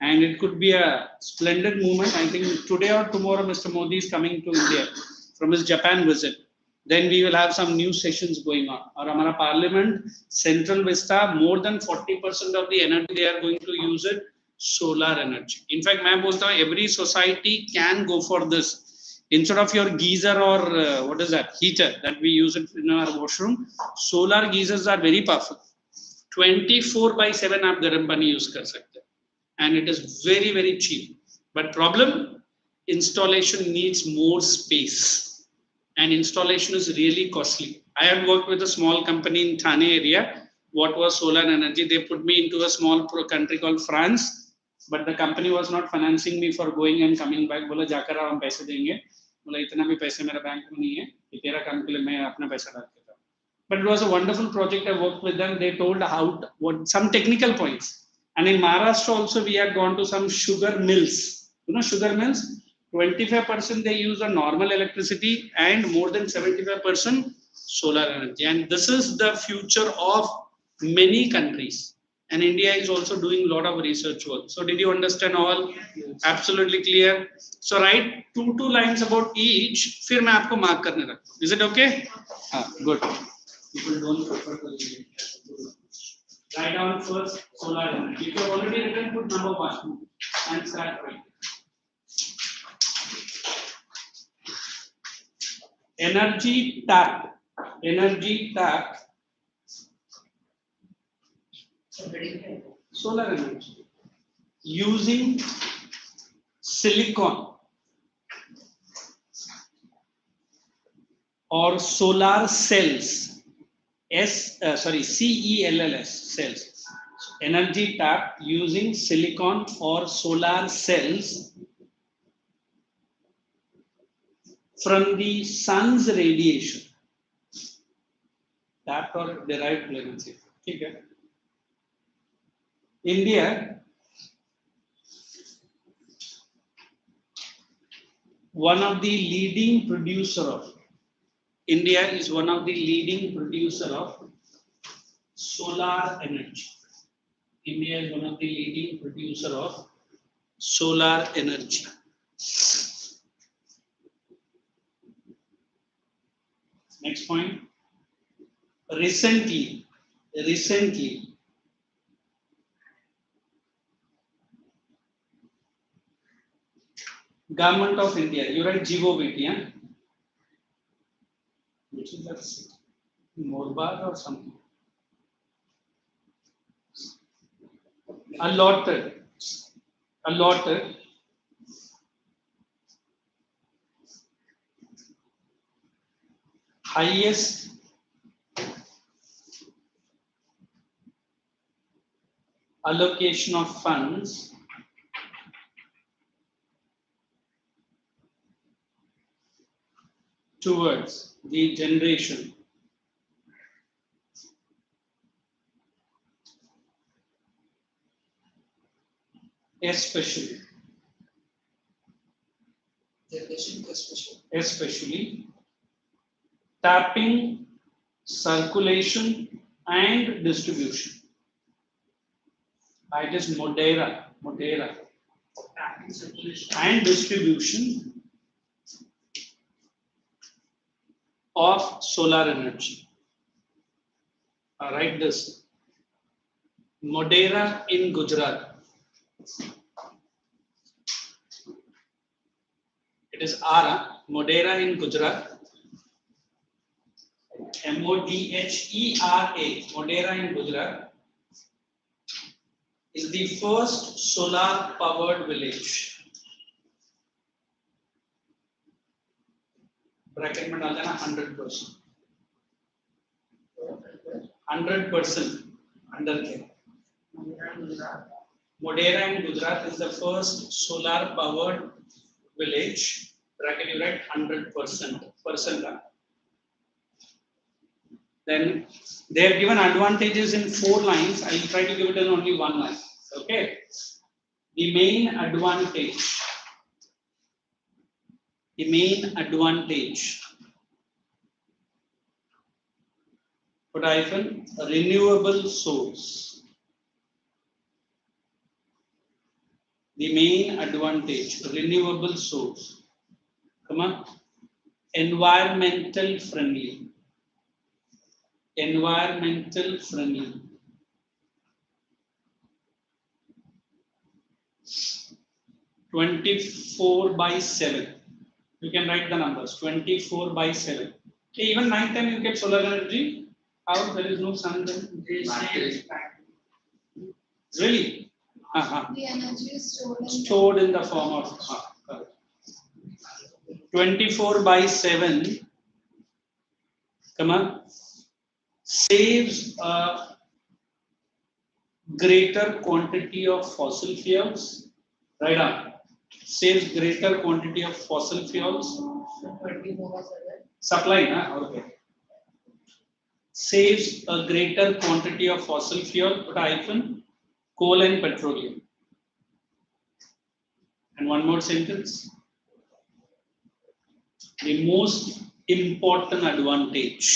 and it could be a splendid movement. I think today or tomorrow Mr. Modi is coming to India from his Japan visit. Then we will have some new sessions going on. और हमारा parliament central vista, more than 40% of the energy they are going to use it solar energy. In fact, मैं बोलता हूँ every society can go for this. Instead of your geyser or what is that heater that we use it in our washroom, solar geysers are very powerful. 24/7 आप गर्म पानी use कर सकते हैं. And it is very, very cheap. But problem, installation needs more space. And installation is really costly. I had worked with a small company in Thane area. What was solar energy? They put me into a small country called France. But the company was not financing me for going and coming back. बोला जाकर हम पैसे देंगे. बोला इतना भी पैसे मेरा बैंक में नहीं है. कि तेरा काम के लिए मैं अपना पैसा डाल देता हूँ. But it was a wonderful project. I worked with them. They told some technical points. And in Maharashtra also we had gone to some sugar mills. You know sugar mills? 25% they use a normal electricity and more than 75% solar energy. And this is the future of many countries. And India is also doing a lot of research work. So did you understand all? Yes. Absolutely clear. So write two lines about each. फिर मैं आपको mark करने रखता हूँ. Is it okay? Good. People don't prefer to read it. Write down first solar energy. If you have already written, put number 1 and start writing. Energy tap. Solar energy using silicon or solar cells. CELLS cells. Energy tap using silicon or solar cells from the sun's radiation. Tapped or derived frequency. Okay. India, one of the leading producer of solar energy. India is one of the leading producer of solar energy. Next point. Recently, Government of India, you write GOVT, yeah? Which is that? Morbad or something? allotted highest allocation of funds towards the generation especially tapping, circulation and distribution. It is Modera and distribution of solar energy. Write this. Modera in Gujarat. It is R. Modera in Gujarat. Modhera. Modera in Gujarat is the first solar powered village. Bracket में डाल देना 100%. 100% under care. Modera in Gujarat is the first solar powered village. Bracket you write 100%. Then they have given advantages in 4 lines. I will try to give it in only 1 line. Okay. The main advantage. Put hyphen renewable source. The main advantage, renewable source. Come on. Environmental friendly. 24/7. You can write the numbers. 24/7. Okay, even night time you get solar energy. How there is no sun then? Really? The energy is stored in the form of 24/7. Come on. Saves a greater quantity of fossil fuels. Right on. Saves greater quantity of fossil fuels. Supply, okay. Saves a greater quantity of fossil fuel. Put hyphen coal and petroleum. And one more sentence. The most important advantage.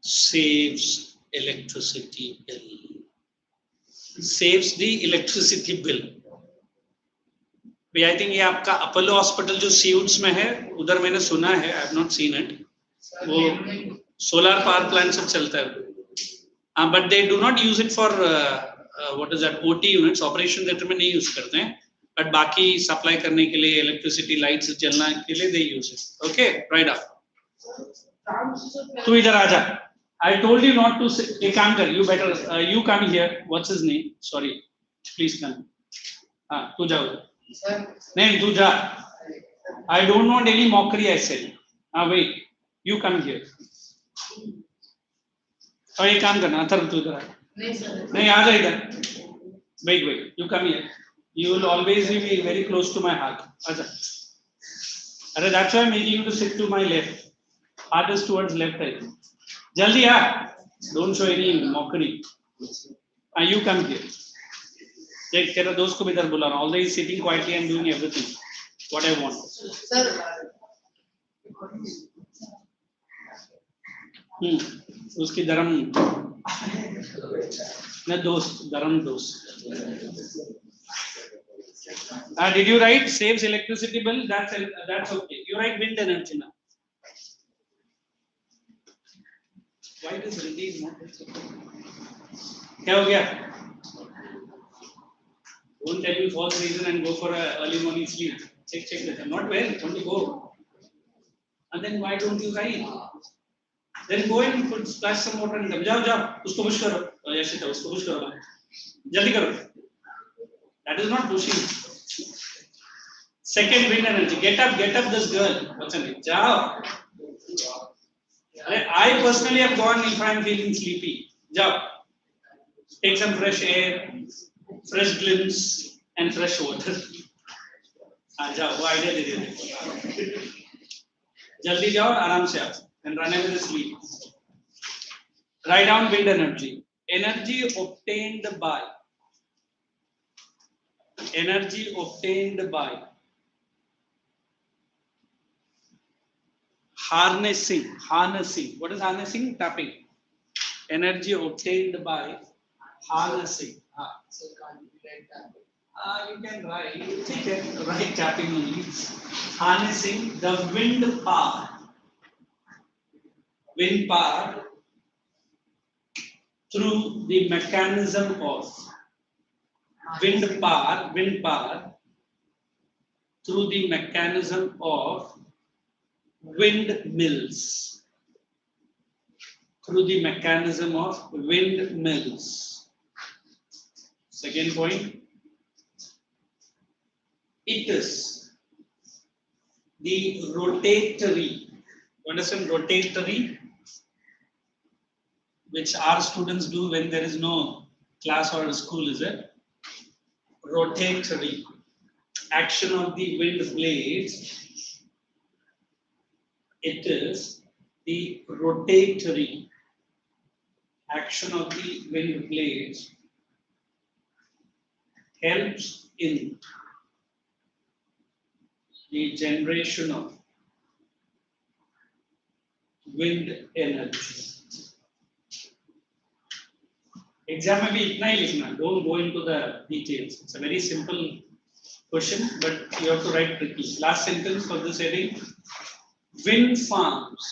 Saves electricity bill. Saves the electricity bill. I think ये आपका Apollo hospital जो सीउट्स में है उधर मैंने सुना है, I have not seen it, वो सोलर पावर प्लांट से चलता है, but they do not use it for what is that OT units, operation theatre में नहीं यूज करते हैं, बट बाकी सप्लाई करने के लिए इलेक्ट्रिसिटी लाइट्स जलना के लिए they use it. Okay, right up. तू इधर आ जा. I told you not to sit. एक काम कर, you better you come here. What's his name? Sorry, please come. तू जाओ. नहीं तू जा. I don't want any mockery. I said. Wait. You come here. और एक काम करना, अथर्व तू इधर आ. नहीं आ जा इधर. Wait. You come here. You will always be very close to my heart. आजा. अरे that's why I'm making you to sit to my left. Heart is towards left side. Jaldi uh. Don't show any mockery. You come here. देख तेरा दोस्त को भी इधर बुला रहा हूँ. Although he is sitting quietly and doing everything what I want. Sir. उसकी धर्म न दोस्त धर्म दोस्त. Did you write saves electricity bill? That's okay. You write wind energy now. Why this ready is not? क्या हो गया? Don't tell me false reason and go for a early morning sleep. Check with them. Not well. Want to go? And then why don't you write? Then go and put splash some water and come. जाओ, उसको push करो. Yashita, उसको push करो. जल्दी करो. That is not pushing. Second wind energy. Get up, this girl. What's her name? Jao. I personally have gone if I am feeling sleepy. Jao. Take some fresh air, fresh glimpse, and fresh water. Jao. वो idea दे दे. जल्दी जाओ, आराम से आओ. And run away with sleep. Write down wind energy. Energy obtained by. Energy obtained by. Harnessing. What is harnessing? Tapping. Energy obtained by harnessing. You can write tapping only. Harnessing the wind power. Wind power through the mechanism of wind power through the mechanism of windmills. Through the mechanism of windmills. Second point. It is the rotatory. You understand rotatory? Which our students do when there is no class or school, is it? Rotatory action of the wind blades. It is the rotatory action of the wind blades helps in the generation of wind energy. Exam में भी इतना ही लिखना. Don't go into the details. It's a very simple question, but you have to write tricky. Last sentence for this heading: wind farms.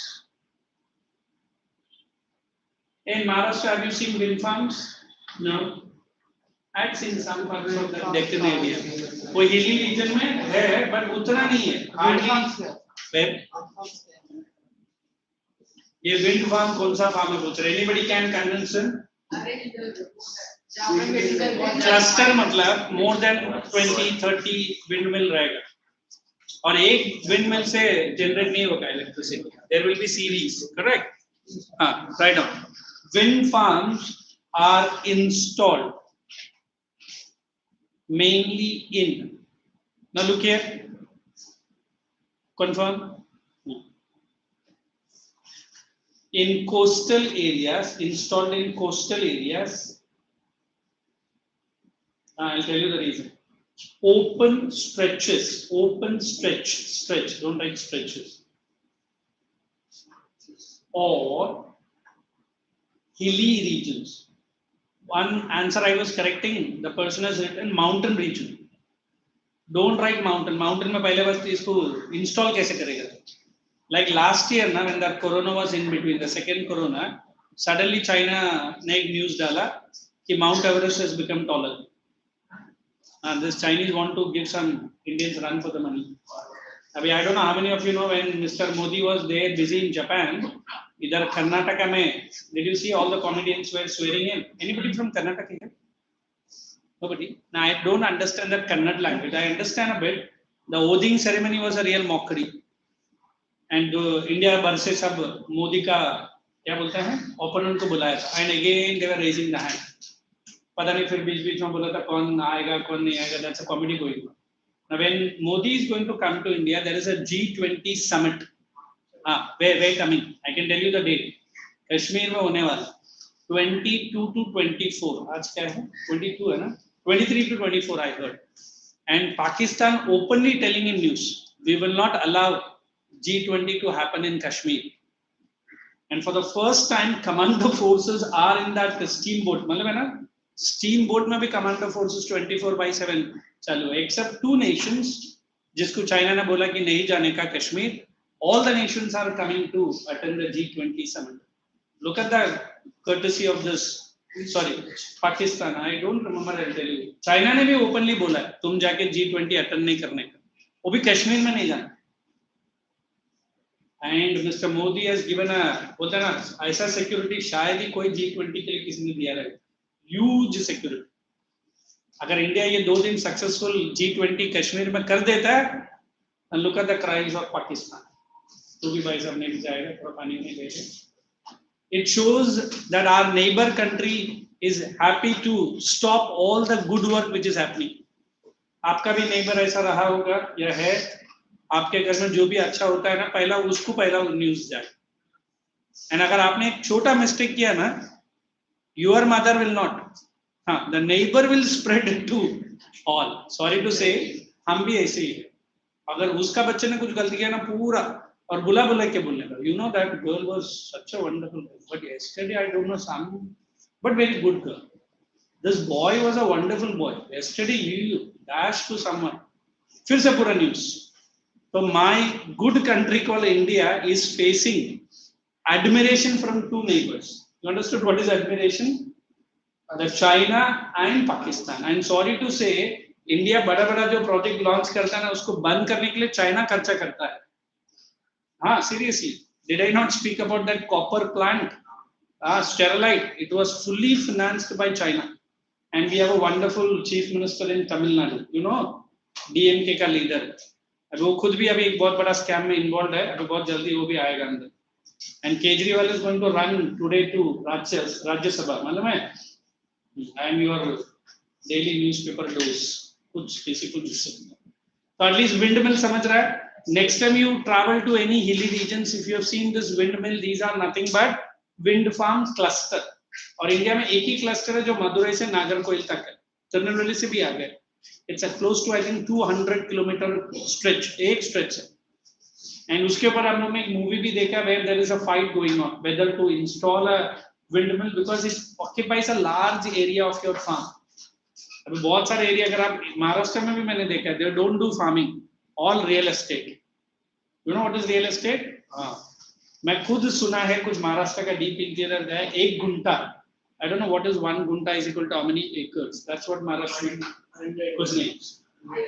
In Maharashtra, have you seen wind farms? No. I've seen some parts of the Deccan area. वो hilly region में है, but उतना नहीं है. Hardly. Where? ये wind farm कौन सा farm है पूछ रहे? Anybody can convince him? Cluster मतलब more than 20-30 windmill रहेगा. और एक windmill से generate नहीं होगा electricity. There will be series, correct? हाँ, write down. Wind farms are installed mainly in. Now look here. Confirm. In coastal areas, installed in coastal areas. I'll tell you the reason. Open stretches, stretch, don't write stretches. Or hilly regions. One answer I was correcting, the person has written mountain region. Don't write mountain. Mountain में पहले बस इसको install कैसे करेगा? Like last year, na, when the corona was in between, the second corona, suddenly China ने news डाला कि Mount Everest has become taller. And this Chinese want to give some Indians run for the money. I don't know how many of you know when Mr. Modi was there busy in Japan, इधर Karnataka में, did you see all the comedians were swearing in? Anybody from Karnataka here? Nobody. Now I don't understand that Kannada language. I understand a bit. The oathing ceremony was a real mockery. And India भर से सब मोदी का क्या बोलते हैं opponent को बुलाया था. And again they were raising the hand. पता नहीं फिर बीच में बोला था कौन आएगा कौन नहीं आएगा. That's a comedy going on. Now when Modi is going to come to India, there is a G20 summit. Where coming? I can tell you the date. Kashmir में होने वाला 22 to 24. आज क्या है? 22 है ना? 23 to 24 I heard. And Pakistan openly telling in news, we will not allow G20 to happen in Kashmir. And for the first time, commando forces are in that steamboat. मतलब है ना? Steamboat में भी commando forces 24/7 चालू है. Except two nations, जिसको China ने बोला कि नहीं जाने का Kashmir. All the nations are coming to attend the G20 summit. Look at the courtesy of this. Sorry, Pakistan. I don't remember. I'll tell you. China ने भी openly बोला है, तुम जाके G20 attend नहीं करने का. वो भी कश्मीर में नहीं जाना. And Mr. Modi has given a बोलते हैं ना ऐसा सिक्योरिटी शायद ही कोई G20 के लिए किसी ने दिया रहे, ह्यूज सिक्योरिटी. अगर इंडिया ये 2 दिन सक्सेसफुल G20 कश्मीर में कर देता है, and look at the cries of Pakistan. तो भी भाई साहब नहीं जाएगा, थोड़ा पानी नहीं देंगे. It shows that our neighbor country is happy to stop all the good work which is happening. आपका भी नेबर ऐसा रहा होगा या है, आपके घर में जो भी अच्छा होता है ना, पहला न्यूज़ जाए. एंड अगर आपने एक छोटा मिस्टेक किया ना, your mother will not, हाँ, the neighbor will spread to all. Sorry to say, हम भी ऐसे ही है. अगर उसका बच्चे ने कुछ गलती किया ना, पूरा और बुला के बोलने का. You know that girl was such a wonderful girl, but yesterday I don't know some, but very good girl. This boy was a wonderful boy. Yesterday you dashed to someone. फिर से पूरा news. So my good country called India is facing admiration from 2 neighbors. You understood what is admiration? The China and Pakistan. I'm sorry to say, India बड़ा जो project launch करता है ना, उसको बंद करने के लिए China खर्चा करता है. हाँ, seriously. Did I not speak about that copper plant? Sterilite. It was fully financed by China. And we have a wonderful chief minister in Tamil Nadu. You know, DMK का leader. अभी वो खुद भी अभी एक बहुत बड़ा scam में involved है. अभी बहुत जल्दी वो भी आएगा अंदर. And Kejriwal is going to run today to Rajya Sabha. मालूम है? I am your daily newspaper dose. कुछ किसी को जिससे. So at least windmill समझ रहा है? Next time you travel to any hilly regions, if you have seen this windmill, these are nothing but wind farm cluster. और India में एक ही क्लस्टर है जो मदुरई से नागरकोइल तक है, तिरुनेलवेली से भी आ गया. It's a close to I think 200 kilometer stretch, एक stretch है. And उसके ऊपर हम लोग ने एक मूवी भी देखा where there is a fight going on whether to install a windmill because it occupies a large area of your farm. अभी बहुत सारे एरिया अगर आप महाराष्ट्र में भी मैंने देखा है, they don't do farming, all real estate. You know what is real estate? मैं खुद सुना है कुछ महाराष्ट्र का डीप इंटीरियर गया, 1 गुंटा, I don't know what is 1 gunta is equal to how many acres. That's what Maharashtra was named.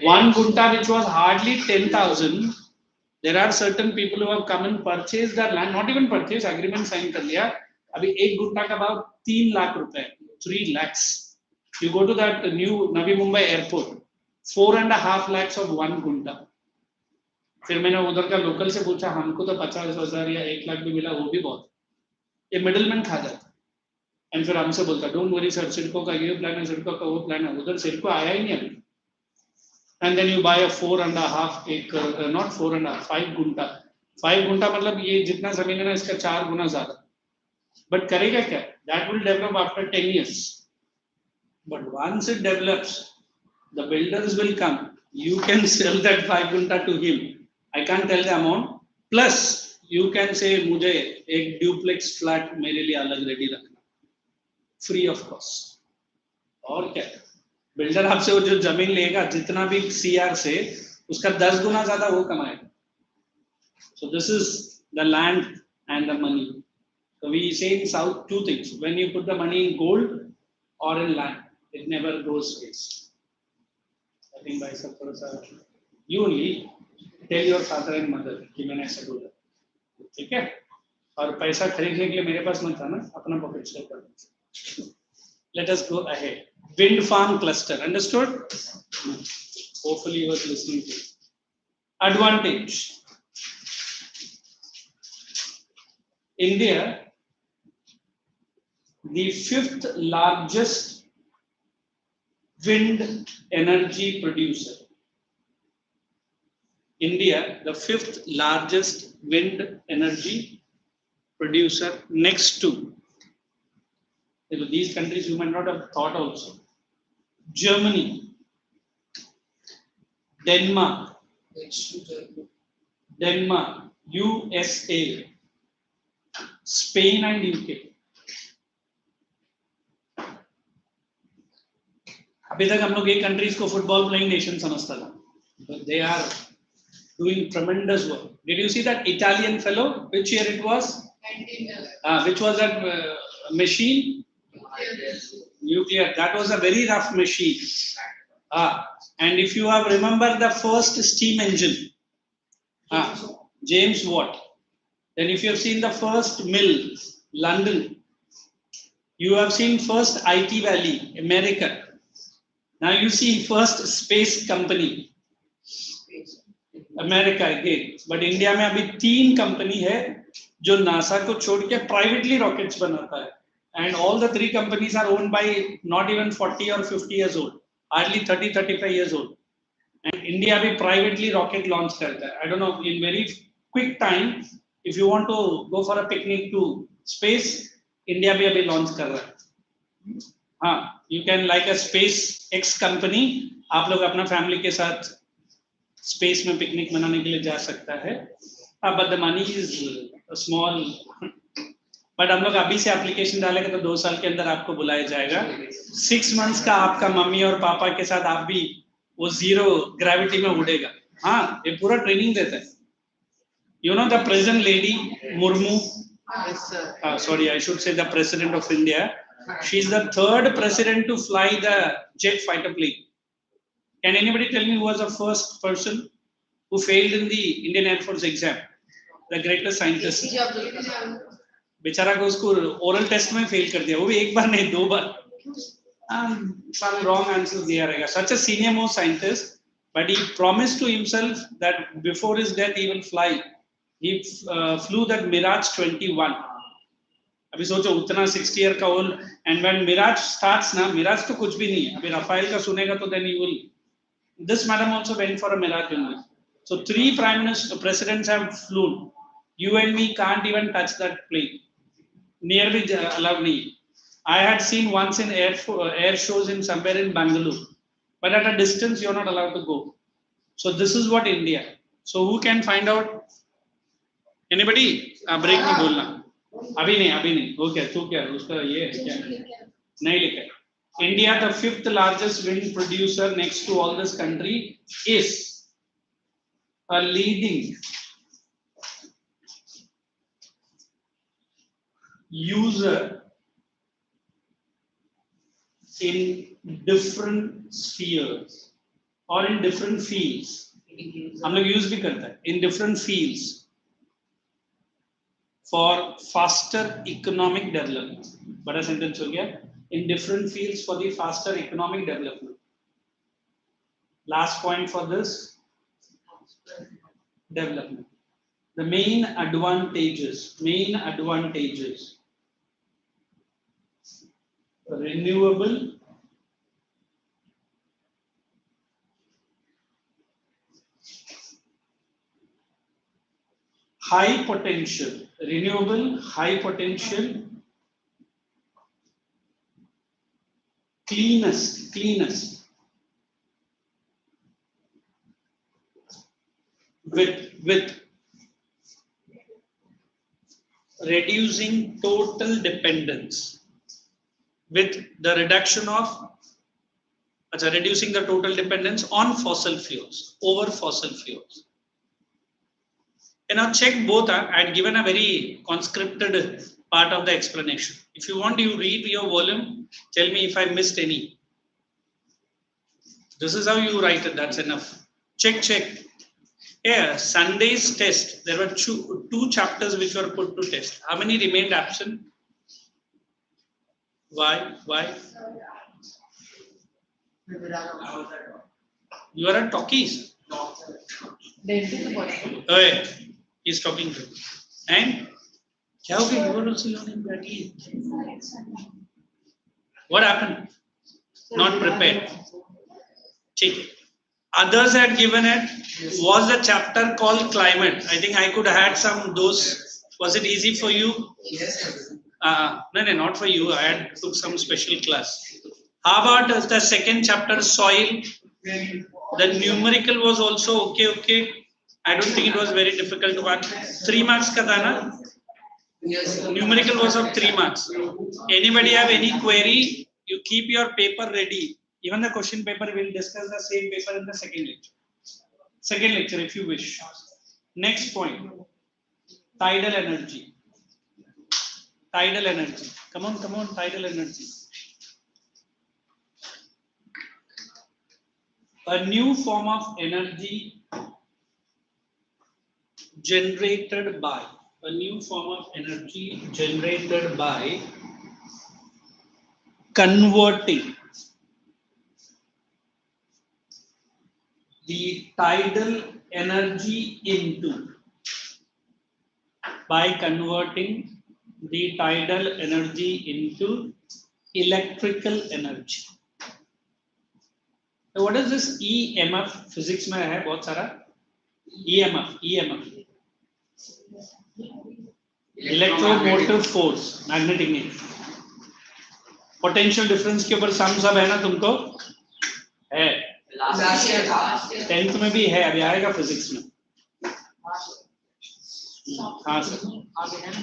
1 gunta which was hardly 10,000. There are certain people who have come and purchased their land, not even purchase, agreement sign कर लिया. अभी 1 गुंटा का भाव 3 लाख रुपए, 3 lakhs. You go to that new Navi Mumbai airport, 4.5 lakhs of 1 गुंटा. फिर मैंने उधर का लोकल से पूछा, हमको तो 50,000 या 1 लाख भी मिला, वो भी बहुत. ये मिडलमैन खा जाता. एंड फिर हमसे बोलता, डोंट वरी सर, सिडको का ये प्लान है, सिडको का वो प्लान है. उधर सिडको आया ही नहीं अभी. And then you buy a 4.5 acre, not 4.5, 5 gunta. 5 gunta मतलब ये जितना जमीन है ना, इसका 4 गुना ज्यादा. बट करेगा क्या? That will develop after 10 years. But once it develops, the builders will come. You can sell that 5 gunta to him. I can't tell the amount. Plus, you can say, मुझे एक duplex flat मेरे लिए अलग ready रखना, free of cost. और क्या? Builder आपसे वो जो जमीन लेगा, जितना भी CR से, उसका 10 गुना ज्यादा वो कमाएगा. So this is the land and the money. So we say in South 2 things. When you put the money in gold or in land, it never goes waste. I think by सब थोड़ा सा you only tell your father and mother कि मैंने ऐसा बोला, ठीक है? और पैसा खरीदने के लिए मेरे पास मत आना, अपना पॉकेट से कर. Let us go ahead. Wind farm cluster, understood? Hopefully you are listening to it. Advantage. India, the 5th largest wind energy producer. India, the 5th largest wind energy producer, next to these countries you might not have thought also. Germany, Denmark, USA, Spain and UK. अभी तक हम लोग ये countries को football playing nation समझता था, but they are doing tremendous work. Did you see that Italian fellow? Which year it was? 1911. Which was that machine? Nuclear. That was a very rough machine. And if you have remember the first steam engine, James Watt. Then if you have seen the first mill, London, you have seen first IT Valley, America. Now you see first space company, America again. But India में अभी 3 company है जो NASA को छोड़ के privately rockets बनाता है. And all the 3 companies are owned by not even 40 or 50 years old, hardly 30-35 years old. And India भी privately rocket launch करता है. I don't know, in very quick time, if you want to go for a picnic to space, India भी अभी launch कर रहा है. हाँ, you can like a space X company, आप लोग अपना family के साथ space में picnic मनाने के लिए जा सकता है. But the money is small. But हम लोग अभी से application डालेंगे तो 2 साल के अंदर आपको बुलाया जाएगा. 6 months का आपका मम्मी और पापा के साथ आप भी वो zero gravity में उड़ेगा. हाँ, ये पूरा training देता है. You know the present lady Murmu? Yes, sir. Sorry, I should say the president of India. She is the 3rd president to fly the jet fighter plane. Can anybody tell me who was the first person who failed in the Indian Air Force exam? The greatest scientist. बेचारा को उसको oral test में fail कर दिया. वो भी एक बार नहीं 2 बार. Some wrong answers दिया रहेगा. Such a senior most scientist, but he promised to himself that before his death he will fly. He flew that Mirage 21. अभी सोचो उतना 60 year का old, and when Mirage starts ना, Mirage तो कुछ भी नहीं है. अभी Rafael का सुनेगा तो then you will. This madam also went for a Mirage only. So 3 presidents have flown. You and me can't even touch that plane. Nearly allowed nahi. I had seen once in air shows in somewhere in Bangalore, but at a distance you're not allowed to go. So this is what India. So who can find out? Anybody? Break में बोलना. अभी नहीं. Okay, तू क्या? उसका ये है क्या? नहीं लिखा. India, the 5th largest wind producer next to all this country, is a leading user in different spheres or in different fields. हम लोग use भी करता है. In different fields for faster economic development. बड़ा sentence हो गया. In different fields for the faster economic development. Last point for this, development. The main advantages, renewable, high potential, cleanest, with reducing total dependence, with the reduction of reducing the total dependence on fossil fuels, over fossil fuels. And now check both. I had given a very conscripted part of the explanation. If you want, you read your volume, tell me if I missed any. This is how you write it, that's enough. Check. Yeah, Sunday's test, there were two chapters which were put to test. How many remained absent? Why? You are at talkies. Okay, he's talking to you. And you were also learning that. What happened? Not prepared. Others had given it. Was the chapter called climate? I think I could have had some those. Was it easy for you? Yes. No, not for you. I took some special class. How about the second chapter, soil? The numerical was also okay. I don't think it was very difficult to work. 3 marks ka tha na? Yes. Numerical was of 3 marks. Anybody have any query? You keep your paper ready. Even the question paper, we'll discuss the same paper in the second lecture if you wish. Next point, tidal energy. Come on, tidal energy. A new form of energy generated by a new form of energy generated by converting the tidal energy into electrical energy. So what is this EMF? Physics में है बहुत सारा EMF electromotive force, magnetic नहीं. Potential difference के ऊपर सम सब है ना तुमको है. Last year था. 10th में भी है, अभी आएगा फिजिक्स में. हाँ sir.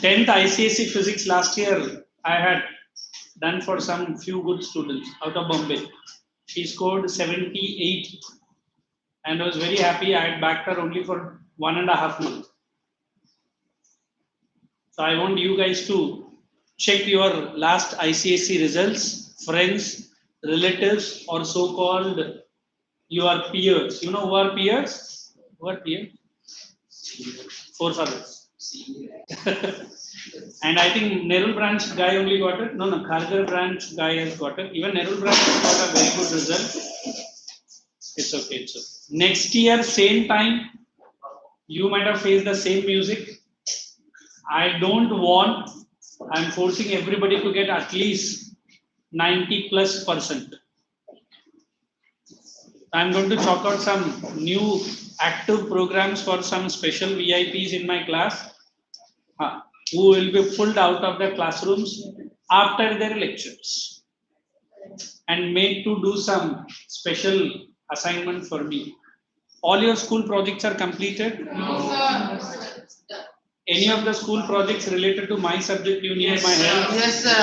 10th ICSE physics last year I had done for some few good students out of Bombay. She scored 78 and I was very happy. I had backed her only for 1.5 months. So I want you guys to check your last ICSE results, friends, relatives, or so-called your peers. You know who are peers? Who are peers? Forefathers. And I think Nerul branch guy only got it. No, Kharghar branch guy has got it. Even Nerul branch has got a very good result. It's okay, it's okay. Next year, same time, you might have faced the same music. I don't want, I'm forcing everybody to get at least 90+%. I'm going to chalk out some new active programs for some special VIPs in my class who will be pulled out of their classrooms after their lectures and made to do some special assignment for me. All your school projects are completed? No, sir. Any of the school projects related to my subject you need my help? Yes, sir.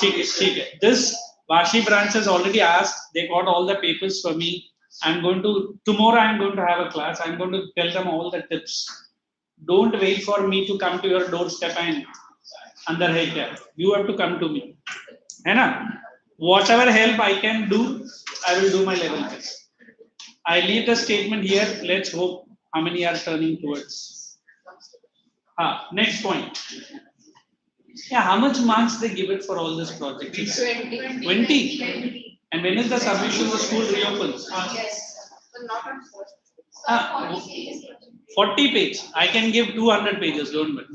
ठीक है. This Vashi branch has already asked. They got all the papers for me. Tomorrow I'm going to have a class. I'm going to tell them all the tips. Don't wait for me to come to your doorstep and अंदर है क्या? You have to come to me. है ना? Whatever help I can do, I will do my level best. I leave the statement here. Let's hope how many are turning towards. Next point. Yeah, how much marks they give it for all this project? 20. And when is the submission? The school reopens. Yes, but not on first. 40 pages. I can give 200 pages. Don't worry.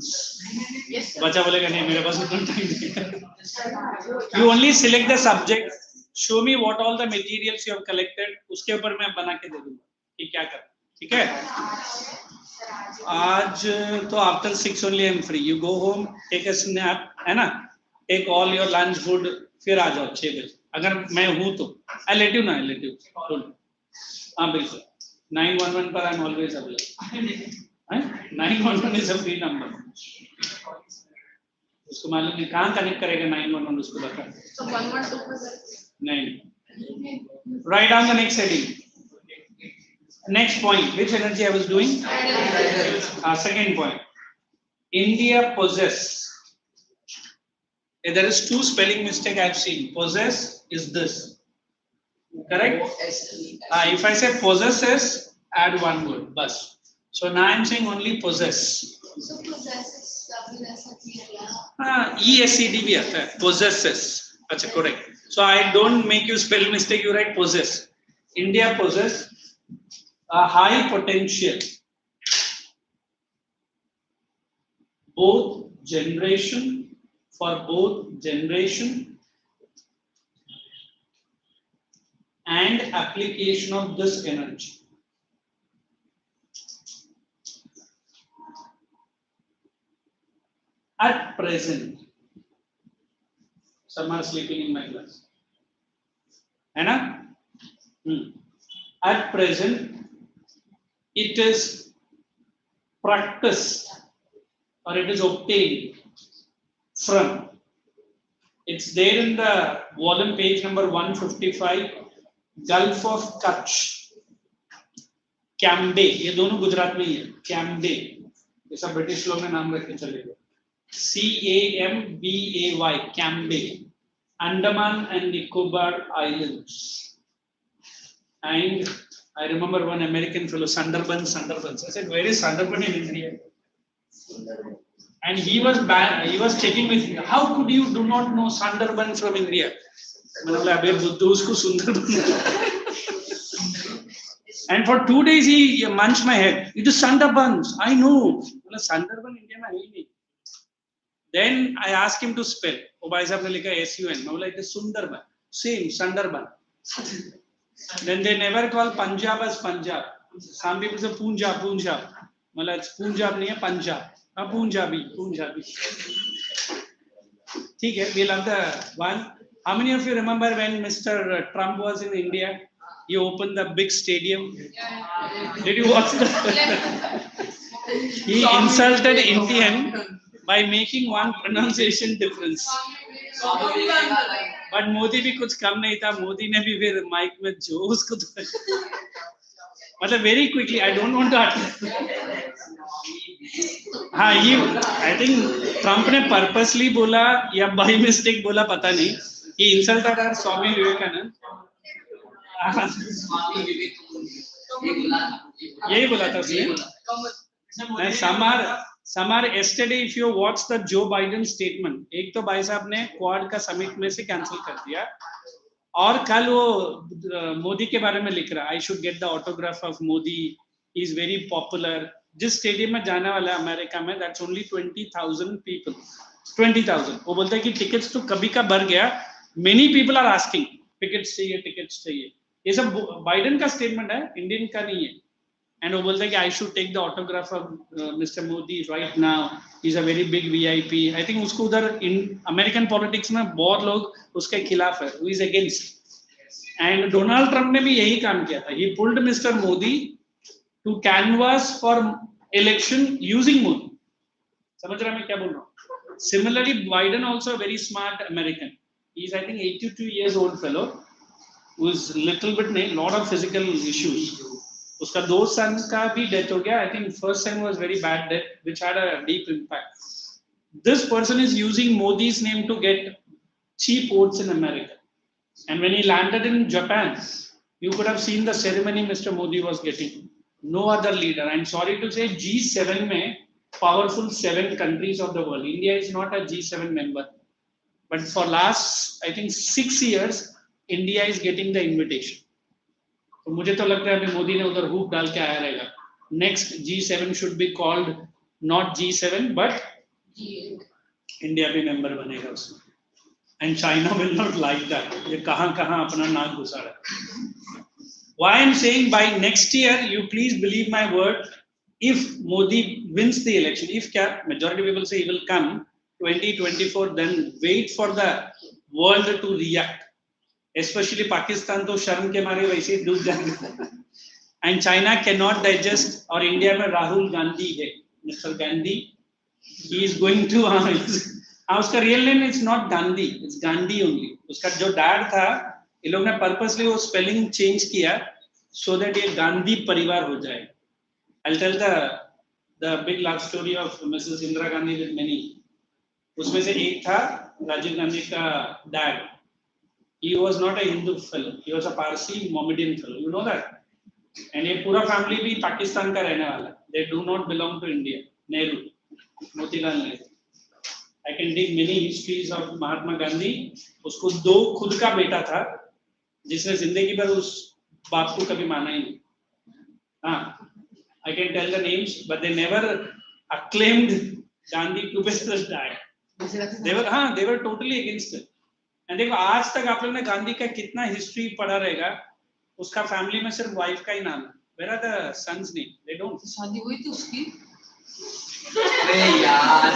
Yes, sir. बच्चा बोलेगा नहीं मेरे पास उतना time नहीं. You only select the subject. Show me what all the materials you have collected. उसके ऊपर मैं बना के दे दूँगा कि क्या करना. ठीक है? आज तो after 6 only I am free. You go home, take a snap, है ना? Take all your lunch food, फिर आ जाओ 6 बजे. अगर मैं हूँ तो I let you know. हाँ बिल्कुल. 911 पर I am always available. 911 is a free number. उसको मालूम नहीं कहाँ कनेक्ट करेगा 911 उसको बता. So 112 पर नहीं. Write down the next heading. Next point, which energy I was doing? Second point. India possess. There is 2 spelling mistake I have seen. Possess is this. Correct? If I say possesses, add 1 word. Bus. So now I am saying only possess. So possesses WSED. ESED भी आता है. Possesses. अच्छा, correct. So I don't make you spell mistake. You write possess. India possess a high potential, both generation and application of this energy. At present, some are sleeping in my class. Anna? At present, it is practiced or it is obtained from. It's there in the volume page number 155, Gulf of Kutch, Cambe. ये दोनों गुजरात में ही है. Cambe. ये सब British लोग ने नाम रख के चले गए. CAMBAY. Cambe. Andaman and Nicobar Islands. And I remember one American fellow, Sundarbans. I said, where is Sundarban in India? And he was bad. He was checking with me. How could you do not know Sundarban from India? And for 2 days he munched my head. It is Sundarbans. I know. Sundarban India mein hai nahi. Then I asked him to spell. Oh, bhai sahab ne likha S-U-N. I was like, it is Sundarban. Same, Sundarban. Then they never call Punjab as Punjab. Some people say Punjab, Punjab. Mala it's Punjab nahi hai, Punjab. Punjabi, Punjabi. Okay, we'll have the one. How many of you remember when Mr. Trump was in India? He opened the big stadium. Did you watch that? He insulted Indian by making one pronunciation difference. But Modi भी कुछ कम नहीं था. Modi ने भी फिर mic में जो उसको मतलब very quickly. I don't want to. हाँ ये I think Trump ने purposely बोला या by mistake बोला पता नहीं. He insulted our Swami Vivekanand. यही बोला था उसने. Samar, yesterday if you watch the Joe Biden statement, एक तो भाई साहब ने क्वाड का समिट में से कैंसिल कर दिया और कल वो मोदी के बारे में लिख रहा. I should get the autograph of Modi. He is very popular. जिस स्टेडियम में जाने वाला है अमेरिका में, that's only 20,000 people. 20,000. वो बोलता है कि टिकट्स तो कभी का भर गया. Many people are asking tickets चाहिए, टिकट्स चाहिए. ये सब बाइडन का स्टेटमेंट है, इंडियन का नहीं है. And वो बोलता है कि I should take the autograph of Mr. Modi right now. He's a very big VIP. I think उसको उधर in American politics में बहुत लोग उसके खिलाफ है. Who is against? And Donald Trump ने भी यही काम किया था. He pulled Mr. Modi to canvass for election using Modi. समझ रहा मैं क्या बोल रहा हूँ? Similarly, Biden also a very smart American. He is I think 82 years old fellow who is little bit lot of physical issues. उसका 2 son का भी डेथ हो गया. I think first son was very bad death, which had a deep impact. This person is using Modi's name to get cheap votes in America. And when he landed in Japan, you could have seen the ceremony Mr. Modi was getting. No other leader. I'm sorry to say, G7 में powerful 7 countries of the world. India is not a G7 member, but for last I think 6 years, India is getting the invitation. तो मुझे तो लगता है अभी मोदी ने उधर hoop डाल के आया रहेगा. Next G7 should be called not G7 but India भी member बनेगा उसमें. And China will not like that. ये कहाँ अपना नाक घुसा रहा है. Why I'm saying by next year, you please believe my word. If Modi wins the election, if majority people say he will come 2024, then wait for the world to react. Especially Pakistan तो शर्म के मारे वैसे ही डूब जाएगा. And China cannot digest. और India में राहुल गांधी है, Mr. Gandhi. He is going to उसका real name is not Gandhi, it's Gandhi only. उसका जो dad था, ये लोग ने purposely वो spelling change किया so that ये गांधी परिवार हो जाए. I'll tell the big love story of Mrs. Indira Gandhi with many. उसमें से एक था राजीव गांधी का dad. He was not a Hindu fellow. He was a Parsi Mohammedan fellow. You know that? And ये पूरा family भी पाकिस्तान का रहने वाला. They do not belong to India. Nehru, Motilal Nehru. I can dig many histories of Mahatma Gandhi. उसको 2 खुद का बेटा था, जिसने जिंदगी भर उस बाप को कभी माना ही नहीं. हाँ, I can tell the names, but they never acclaimed Gandhi to be the dad. They were totally against it. And देखो आज तक आप लोग ने गांधी का कितना हिस्ट्री पढ़ा रहेगा, उसका फैमिली में सिर्फ वाइफ का ही नाम है. Where are the sons name? They don't. शादी हुई थी उसकी. अरे यार.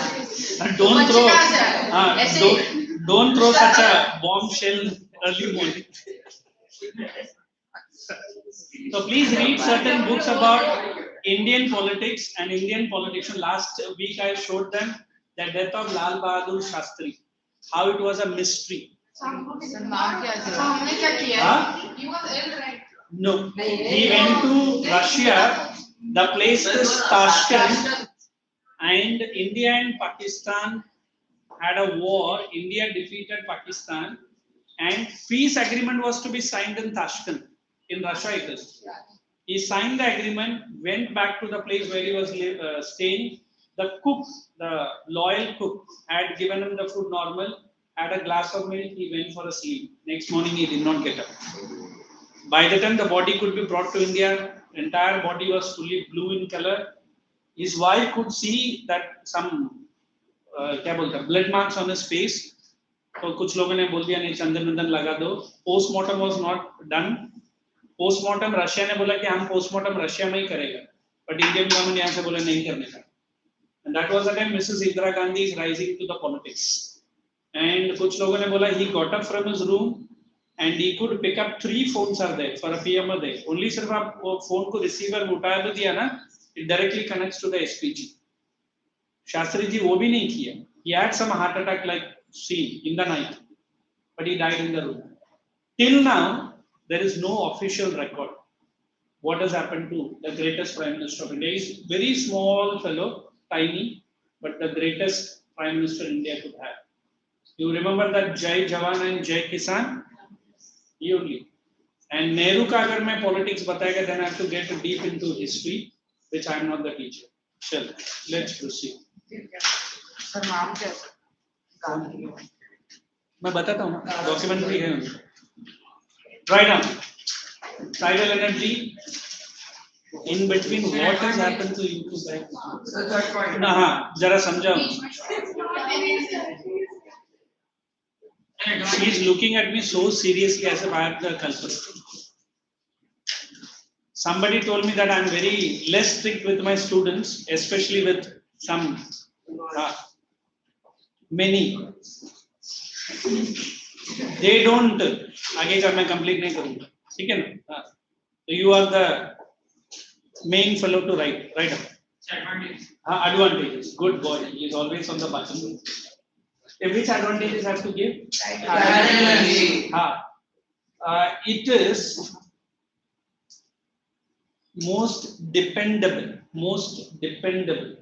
Don't throw such a bombshell early morning. So please read certain books about Indian politics and Indian politics. Last week I showed them the death of Lal Bahadur Shastri, how it was a mystery. No, he went to Russia. The place is Tashkent, and India and Pakistan had a war. India defeated Pakistan, and peace agreement was to be signed in Tashkent. In Russia it is. He signed the agreement, went back to the place where he was staying. The cook, the loyal cook, had given him the food normal, had a glass of milk, he went for a sleep. Next morning, he did not get up. By the time the body could be brought to India, entire body was fully blue in color. His wife could see that some क्या बोलता है blood marks on his face. तो कुछ लोगों ने बोल दिया नहीं चंदन वंदन लगा दो. Postmortem was not done. Postmortem Russia ने बोला कि हम postmortem रशिया में ही करेगा. But Indian government यहाँ से बोला नहीं करने का. And that was the time Mrs. Indira Gandhi is rising to the politics. And कुछ लोगों ने बोला he got up from his room and he could pick up 3 phones are there for a PM a day. Only सिर्फ आप वो phone को receiver में उठा तो दिया ना, it directly connects to the SPG. Shastri ji वो भी नहीं किया. He had some heart attack like seen in the night, but he died in the room. Till now, there is no official record. What has happened to the greatest Prime Minister of India? He is very small fellow, tiny, but the greatest Prime Minister India could have. You remember that Jai Jawan and Jai Kisan? He only. And Nehru ka agar main politics batayega, then I have to get deep into history, which I am not the teacher. Shall let's proceed. Sir नाम क्या है? मैं बताता हूँ ना, document भी है. Right now, tidal energy. In between, what has happened to you? ना हाँ, जरा समझाओ. She is looking at me so seriously as if I am the culprit. Somebody told me that I am very less strict with my students, especially with some many. They don't. आगे का मैं complete नहीं करूँगा. ठीक है ना? So you are the main fellow to write. Right? Advantages. Good boy. He is always on the button. Which advantages have to give? It is most dependable. Most dependable.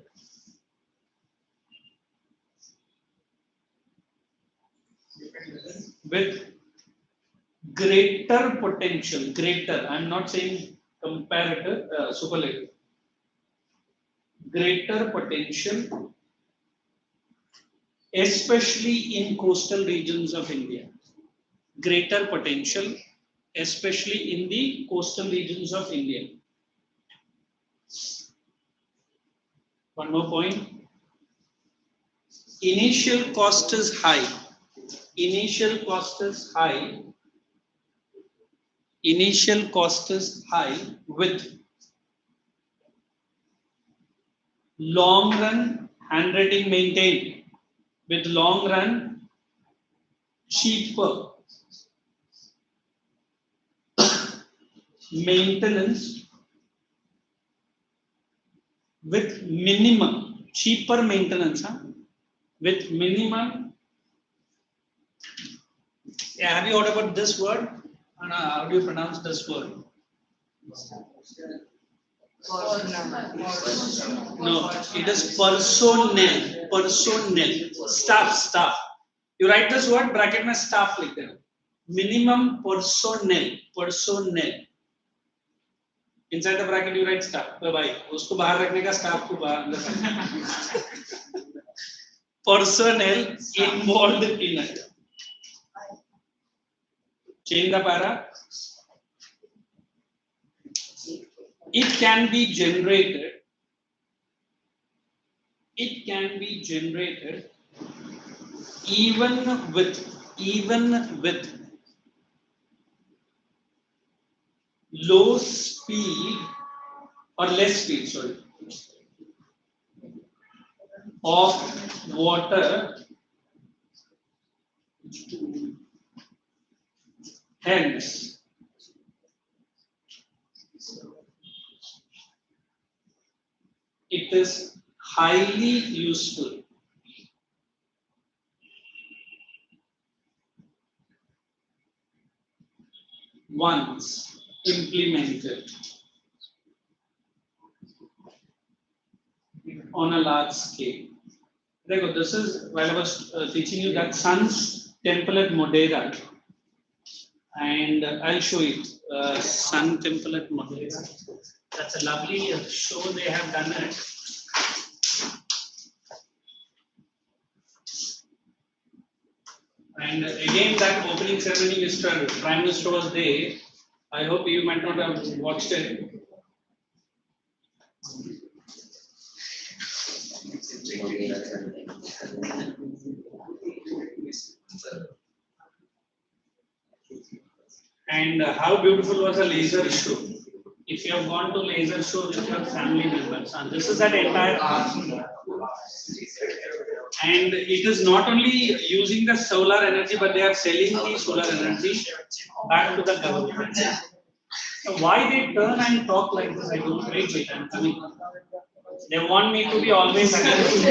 With greater potential. Greater. I am not saying comparative. Superlative. Greater potential. Especially in coastal regions of India. Greater potential, especially in the coastal regions of India. One more point. Initial cost is high. Initial cost is high. Initial cost is high with long run handwriting maintained. With long run, cheaper maintenance with minimum, cheaper maintenance, with minimum. Yeah, have you heard about this word? How do you pronounce this word? No, it is personnel. Personnel. Staff. You write this word, bracket में staff लिख देना. Minimum personnel. Personnel. Inside the bracket you write staff. तो भाई उसको बाहर रखने का staff को बाहर रखना. Personnel involved in it. Change the para. It can be generated. It can be generated even with low speed or less speed, sorry, of water. Hence, it is highly useful once implemented on a large scale. This is while I was teaching you that Sun's temple at Madeira, and I'll show it. Sun temple at Madeira. That's a lovely show they have done it. And again, that opening ceremony, Mr. Prime Minister was there. I hope you might not have watched it. And how beautiful was a laser show. If you have gone to laser show with your family members, and this is an entire art. And it is not only using the solar energy, but they are selling the solar energy back to the government. So why they turn and talk like this? I don't wait. I'm coming. They want me to be always against.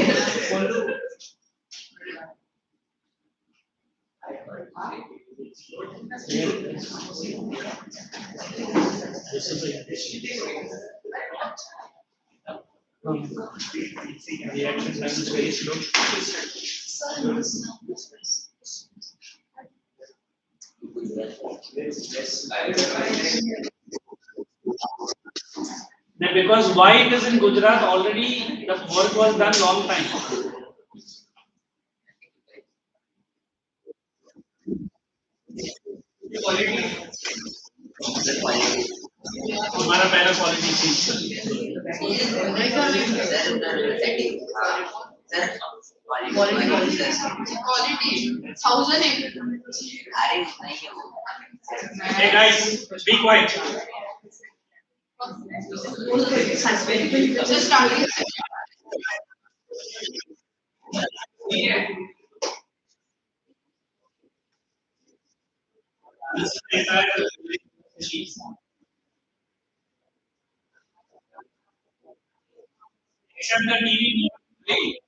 Reaction time is very slow. Now, because why it is in Gujarat already the work was done long time. हमारा पहला quality Quality 1000. Hey guys, be quiet. Just starting. Except the TV play.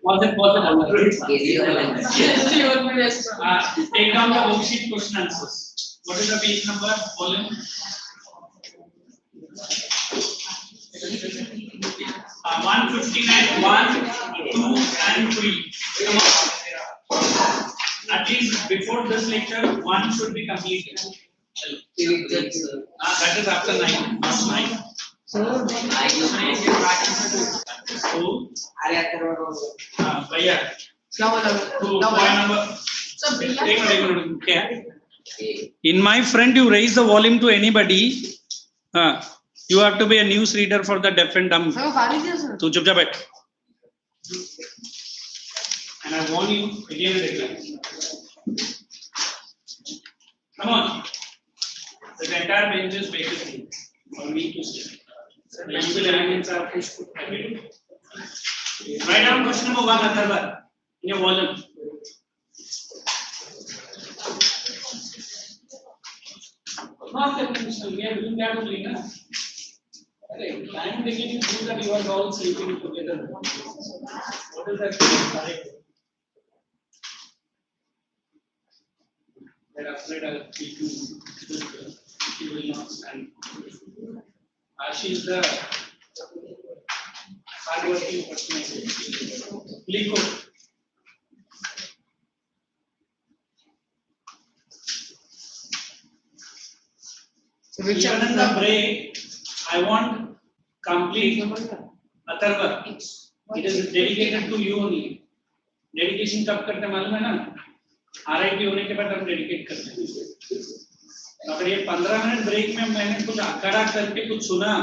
Was it possible? Take down the worksheet question answers. What is the page number? Volume. 159, 1, 2, and 3. Come on. At least before this lecture, one should be completed. That is after 9. Not 9. So, भैया, point number. एक minute क्या? In my front, you raise the volume to anybody. You have to be a news reader for the deaf and dumb. Tu chup ja baith. And I warn you again and again. Come on. The entire bench is vacant for me to sit. The usual arrangements are pushed. Write down question number 1, Atharva, in your volume. Not conventional. We are doing that only, na? I am taking you through that you are all sleeping together. What is that? They are afraid I'll keep you will not stand. She is the hardworking person. Liko. Even in the break, I want complete Atharva. It is dedicated to you only. Dedication कब करते मालूम है ना? RIT होने के बाद हम dedicate करते हैं. अगर ये 15 मिनट ब्रेक में मैंने कुछ आकड़ा करके कुछ सुना,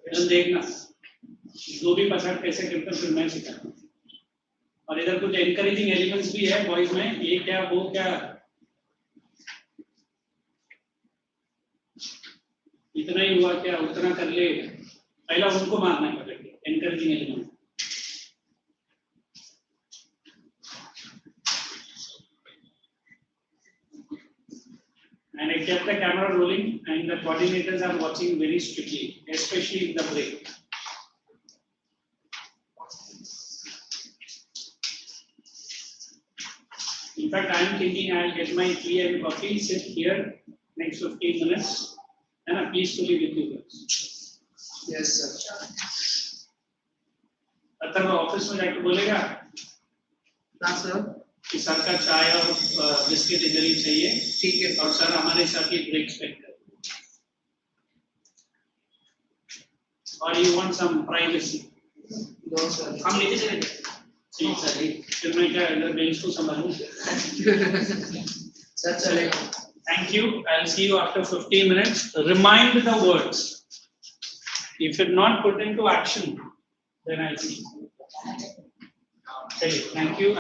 फिर देखना जो भी पसंद कैसे करते फिर मैं सिखाऊंगा. और इधर कुछ encouraging elements भी है बॉयज में, ये क्या वो क्या, इतना ही हुआ क्या उतना कर ले, पहला उनको मारना है पकड़ के encouraging element. And I kept the camera rolling and the coordinators are watching very strictly, especially in the break. In fact, I am thinking I will get my tea and coffee, sit here next 15 minutes and peacefully with you guys. Yes, sir. अतः office में जाके बोलेगा ना sir कि sir का चाय और biscuit इधर ही चाहिए. ठीक है. और सर हमारे साथ ही ब्रेक स्पेक्ट करें. और you want some privacy? No sir. हम नीचे चले जाए. ठीक सर. फिर मैं क्या इधर बेंच को संभालूं? सर चलेगा. Thank you. I'll see you after 15 minutes. Remind the words. If you're not put into action, then I'll see you. Thank you.